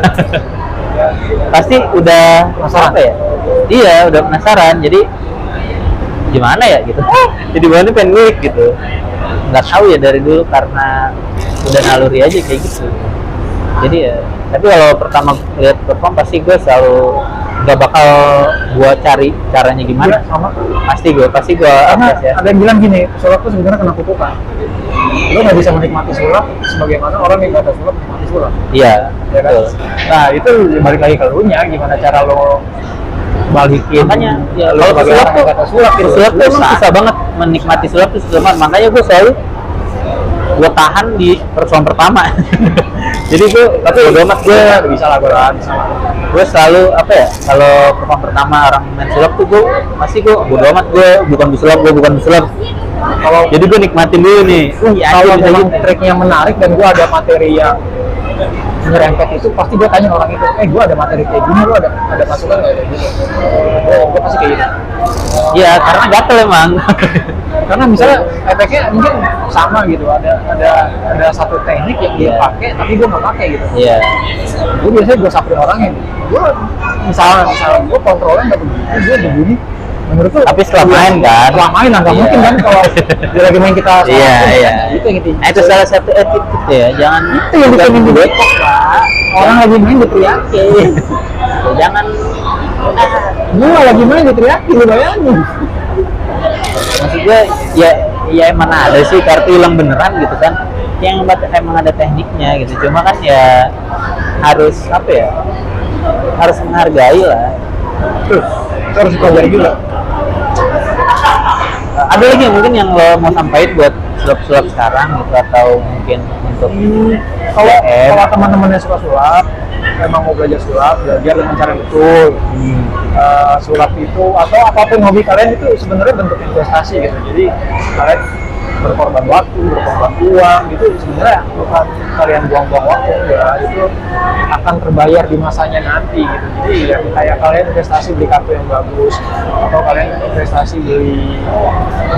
pasti udah Penasaran. apa ya? Iya, udah penasaran. Jadi gimana ya gitu. Jadi mana pengen ngulik gitu. Nggak tahu ya dari dulu, karena udah naluri aja kayak gitu. Jadi ya, tapi kalau pertama lihat perform pasti gue selalu nggak bakal gue cari caranya gimana. Iya, sama. Pasti gue Karena apresiasi. ada yang bilang gini, sulap tuh sebenarnya kena kutukan. Lo nggak bisa menikmati sulap sebagaimana orang yang nggak ada sulap menikmati sulap. Iya, Ya kan? betul. Nah itu balik lagi ke lu nya, gimana cara lo balikin. Makanya ya, lo kalau sebagai sulap orang yang tuh, nggak ada sulap gitu. sulap tuh emang Susah. susah banget, menikmati sulap tuh susah banget. Makanya gue selalu gue tahan di perform pertama. Jadi gue, tapi udah amat gue bisa lah gue gue selalu apa ya, kalau perform pertama orang main sulap tuh gue bodo amat, gue bukan bisulap. Kalau Jadi gue nikmatin dulu nih. kalau bisa memang gitu. triknya menarik dan gue ada materi yang nyerempet itu, pasti gue tanya orang itu, gue ada materi kayak gini, lo ada masukan nggak kayak gini? Gue pasti kayak gitu. Iya, karena gatel emang. Karena misalnya efeknya mungkin sama gitu, ada satu teknik yang dia Iya. pakai tapi gue nggak pakai gitu. Iya. Gue biasanya gue samperin orangnya, gue misalnya gue kontrolnya nggak begitu, gue begini, Menurut lu? Tapi setelah main kan? Setelah main lah, nggak Iya. mungkin kan kalau dia lagi main kita salah. Iya, iya. Itu yang intinya. Nah, itu salah satu attitude ya, jangan Itu yang bikin di Depok, Pak. Orang lagi main diteriakin. jangan Gua lagi main diteriakin, lu bayangin. maksud gue ya emang ada sih kartu hilang beneran gitu kan, yang emang ada tekniknya gitu, cuma kan ya harus apa ya, harus menghargai lah. Tuh, itu harus pelajari juga. Ada lagi yang mungkin yang lo mau sampaikan buat sulap-sulap sekarang gitu, atau mungkin untuk Kalau DM? kalau teman-teman yang suka sulap, emang mau belajar sulap, belajar dengan cara yang betul. Sulap itu atau apapun hobi kalian itu sebenarnya bentuk investasi gitu. Jadi kalian berkorban waktu, berkorban uang gitu, sebenarnya bukan kalian buang-buang waktu ya, itu akan terbayar di masanya nanti gitu. Jadi ya kayak kalian investasi beli kartu yang bagus, atau kalian investasi beli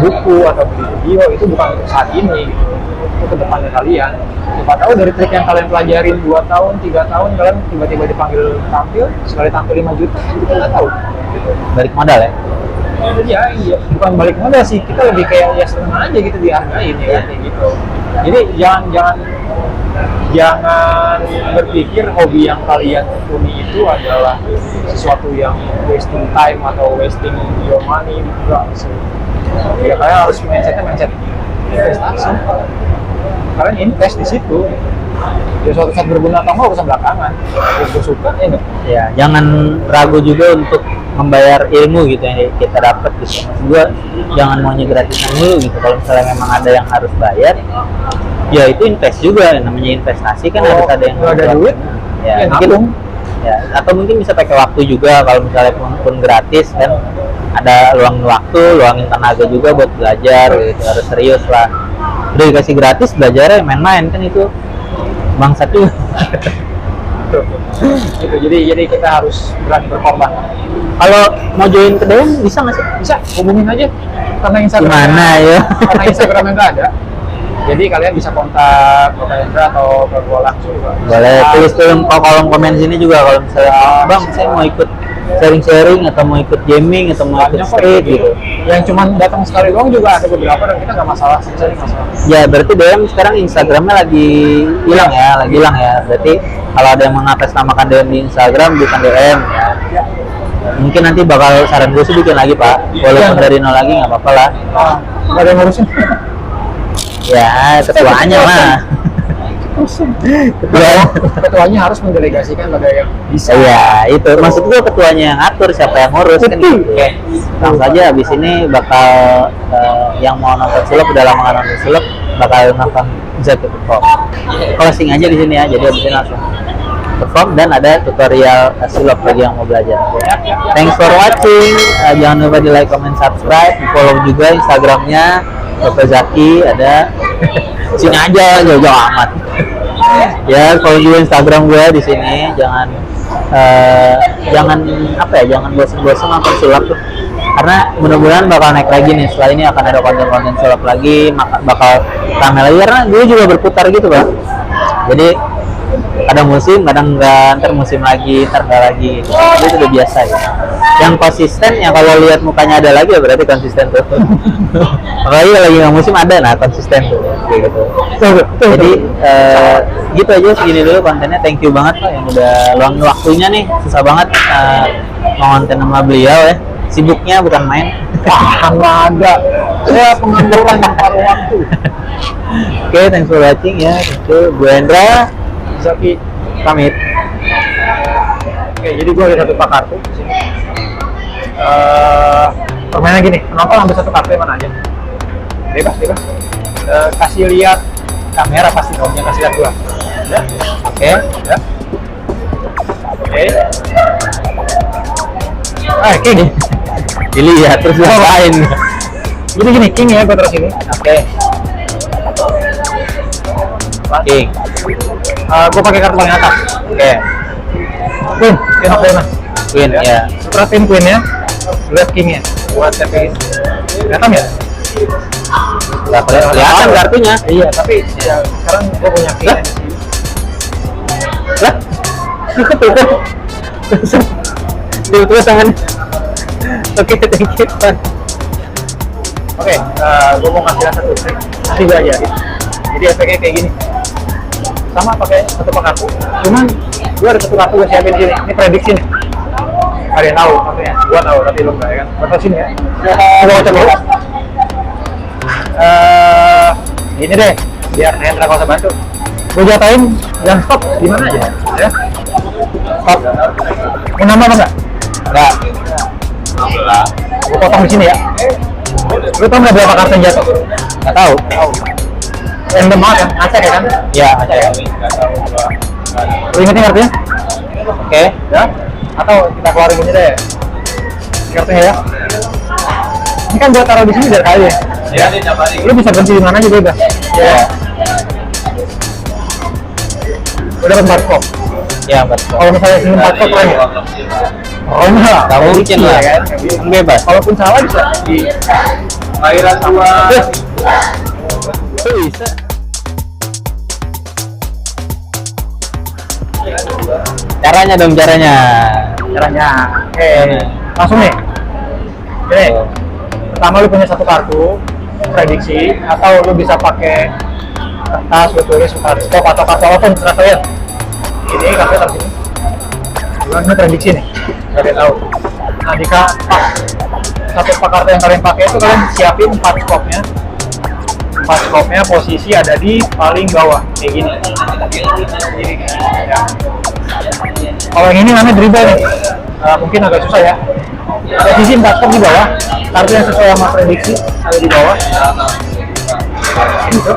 buku atau beli video, itu bukan untuk saat ini gitu, itu ke depannya kalian. Siapa tahu dari trik yang kalian pelajarin 2 tahun, 3 tahun, kalian tiba-tiba dipanggil tampil, sekali tampil 5 juta, kita nggak tahu gitu. balik modal ya. Iya, bukan balik modal sih, kita lebih kayak ya seneng aja gitu, dihargain ya kan, kayak gitu. Jadi jangan berpikir hobi yang kalian tekuni itu adalah sesuatu yang wasting time atau wasting your money, enggak sih. Ya kalian harus mindset investasi. Kalian invest di situ. Ya suatu saat berguna atau enggak urusan belakangan. Kalau gue suka ya enggak. Ya, jangan ragu juga untuk membayar ilmu gitu yang kita dapat gitu. Maksud gua jangan maunya gratisan dulu gitu. Kalau misalnya memang ada yang harus bayar, ya itu invest juga, namanya investasi kan. Kalau harus ada yang nggak ada duit, ya, ya mungkin nabung. ya, atau mungkin bisa pakai waktu juga. Kalau misalnya pun gratis kan, ada luangin waktu, luangin tenaga juga buat belajar gitu. Harus serius lah. Udah dikasih gratis, belajarnya main-main kan, itu bangsat juga. Gitu. Jadi kita harus berani berkorban. Kalau mau join ke DM bisa nggak sih? Bisa hubungin aja karena Instagram Gimana ya? karena Instagramnya nggak ada, jadi kalian bisa kontak Bapak Hendra atau ke gua langsung juga. Boleh tulis di kolom komen sini juga kalau misalnya bang saya mau ikut sharing-sharing atau mau ikut gaming atau mau ikut Banyak kok street gitu. gitu. Yang cuma datang sekali doang juga ada beberapa dan kita nggak masalah sih, masalah. Ya berarti DM sekarang Instagramnya lagi hilang ya. Berarti kalau ada yang mengatasnamakan DM di Instagram bukan DM ya. Mungkin nanti bakal saran gue sih bikin lagi Pak. Walaupun dari nol lagi nggak apa-apa lah. Nggak ada yang ngurusin. Ya ketuanya mah. Ketuanya harus mendelegasikan pada yang bisa. Iya, itu maksud gua ketuanya yang atur, siapa yang ngurus kan gitu. Kayak langsung saja abis ini bakal yang mau nonton sulap, udah lama nggak nonton sulap, bakal nonton Zat perform. Closing aja di sini ya, jadi abis ini langsung perform dan ada tutorial sulap bagi yang mau belajar. Thanks for watching. Jangan lupa di like, comment, subscribe, di follow juga Instagramnya Bapak Zaki, ada sini aja jauh-jauh amat. Ya, kalau juga Instagram gue di sini jangan jangan bosan-bosan nonton sulap tuh, karena mudah-mudahan bakal naik lagi nih. Setelah ini akan ada konten-konten sulap lagi, bakal ramai lagi karena gue juga berputar gitu Pak. Jadi kadang musim, kadang enggak, ntar musim lagi, ntar enggak lagi gitu. Itu udah biasa ya. Yang konsisten, yang kalau lihat mukanya ada lagi ya berarti konsisten tuh. Apalagi lagi nggak musim ada, nah konsisten tuh kayak gitu. Jadi gitu aja, segini dulu kontennya. Thank you banget Pak yang udah luangin waktunya nih. Susah banget ngonten sama beliau ya. Sibuknya bukan main. Wah, ada. Ya pengangguran yang paruh waktu. Oke, thanks for watching ya. Itu gue Hendra, Zaki pamit. Oke, jadi gue ada satu pak kartu di sini. Permainan gini, penonton ambil satu kartu yang mana aja. Bebas. Kasih lihat kamera pasti dong, yang kasih lihat gua. Ya? Oke. Ya. Oke. Oke gini. Dilihat terus ngapain? Jadi gini, king ya gua terus ini. Oke. King. Gua pakai kartu paling atas. Oke. Queen of Diamonds. Queen ya. Perhatiin queen ya. Lihat kingnya. Buat TPS. Kelihatan ya? Nggak kelihatan kartunya. Iya, tapi ya, sekarang gua punya king. Lah. Tiba-tiba tangan. Oke, thank you. Pan. Oke, gue mau kasih satu trik, nanti gue ajarin. Jadi efeknya kayak gini. Sama pakai satu kartu. Cuman gue ada satu kartu gue siapin di sini. Ini prediksi nih. Ada yang tahu, maksudnya. Gue tahu, tapi lu enggak ya kan. Gue tahu sini ya. Gue baca dulu. Gini deh, biar Hendra kau usah bantu. Gue jatuhin, jangan stop, di mana aja ya. Stop. Mau nambah apa enggak? Enggak. Gue potong di sini ya. Lu tau nggak berapa kartu yang jatuh? Nggak tahu. Random banget kan? Acak ya kan? Ya, ada ya. Lu ingetin kartunya? Oke. Ya? Atau kita keluarin gini deh kartunya ya? Ini kan gua taruh di sini biar kali ya? Ya. Lu bisa berhenti di mana aja bebas. Ya. Udah dapat barcode. Ya, betul. Kalau misalnya sini barcode keren ya? Oh enggak, Nggak mungkin lah. kan? Bebas. Kalaupun salah bisa di lahiran sama Bisa. Caranya dong, caranya. caranya. Oke, langsung nih. Oke, pertama lu punya satu kartu prediksi atau lu bisa pakai kertas lu tulis stop atau kartu apapun terserah ya. Ini kartu taruh sini. Ini prediksi nih, kalian tahu. Nah, jika satu kartu yang kalian pakai itu kalian siapin 4 skopnya. 4 skopnya posisi ada di paling bawah kayak gini. Ya. Kalau yang ini namanya dribble nih, mungkin agak susah ya. Posisi 4 skop di bawah, kartu yang sesuai sama prediksi ada di bawah. Gitu.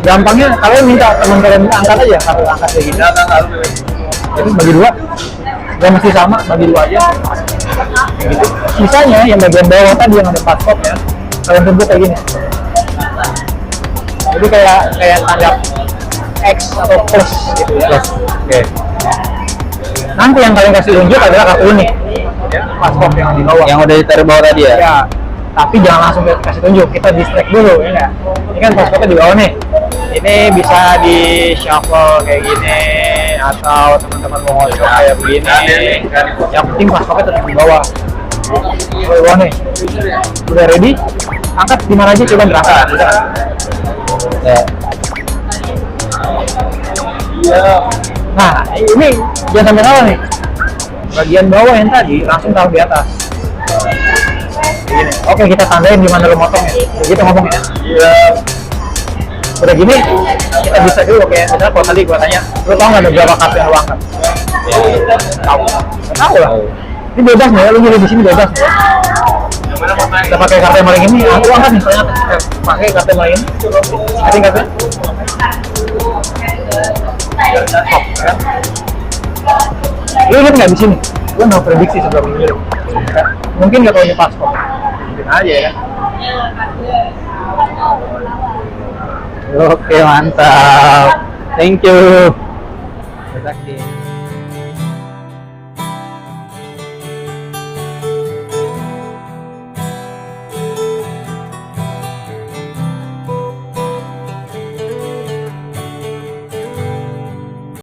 Gampangnya kalian minta teman kalian angkat aja, kartu angkat kayak gini. Jadi bagi dua, gak mesti sama, bagi dua aja. Kayak gitu. Sisanya yang bagian bawah tadi yang ada 4 skopnya, kalian tuntut kayak gini. Jadi kayak tanda X atau plus gitu ya. Plus. Oke. Nanti yang kalian kasih unjuk adalah kartu ini, pas skop yang di bawah. Yang udah ditaruh bawah tadi ya? Ya, tapi jangan langsung kasih tunjuk, kita distract dulu ya nggak? Ini kan pas skopnya di bawah nih. Ini bisa di shuffle kayak gini atau teman-teman mau ngocok kayak begini. Yang penting pas skopnya tetap di bawah. Di bawah nih. Udah ready? Angkat di mana aja coba berangkat. Bisa kan? Ya. Nah, ini jangan sampai salah nih. Bagian bawah yang tadi langsung taruh di atas. Begini. Oke, kita tandain di mana lo motongnya. Begitu ngomongnya. Iya. Udah gini, kita bisa dulu kayak misalnya kalau tadi gua tanya, lo tau nggak ada berapa kartu yang lo angkat? Tahu. Nggak tahu lah. Ini bebas nih, lo milih di sini bebas. Kita pakai kartu yang paling ini, aku angkat misalnya pakai kartu yang paling ini. Nanti kartunya. Stop, kan? Lu lihat nggak di sini? Lu mau prediksi sebelum ini. Mungkin nggak tahu ini pas kok. Mungkin aja ya. Oke, mantap. Thank you.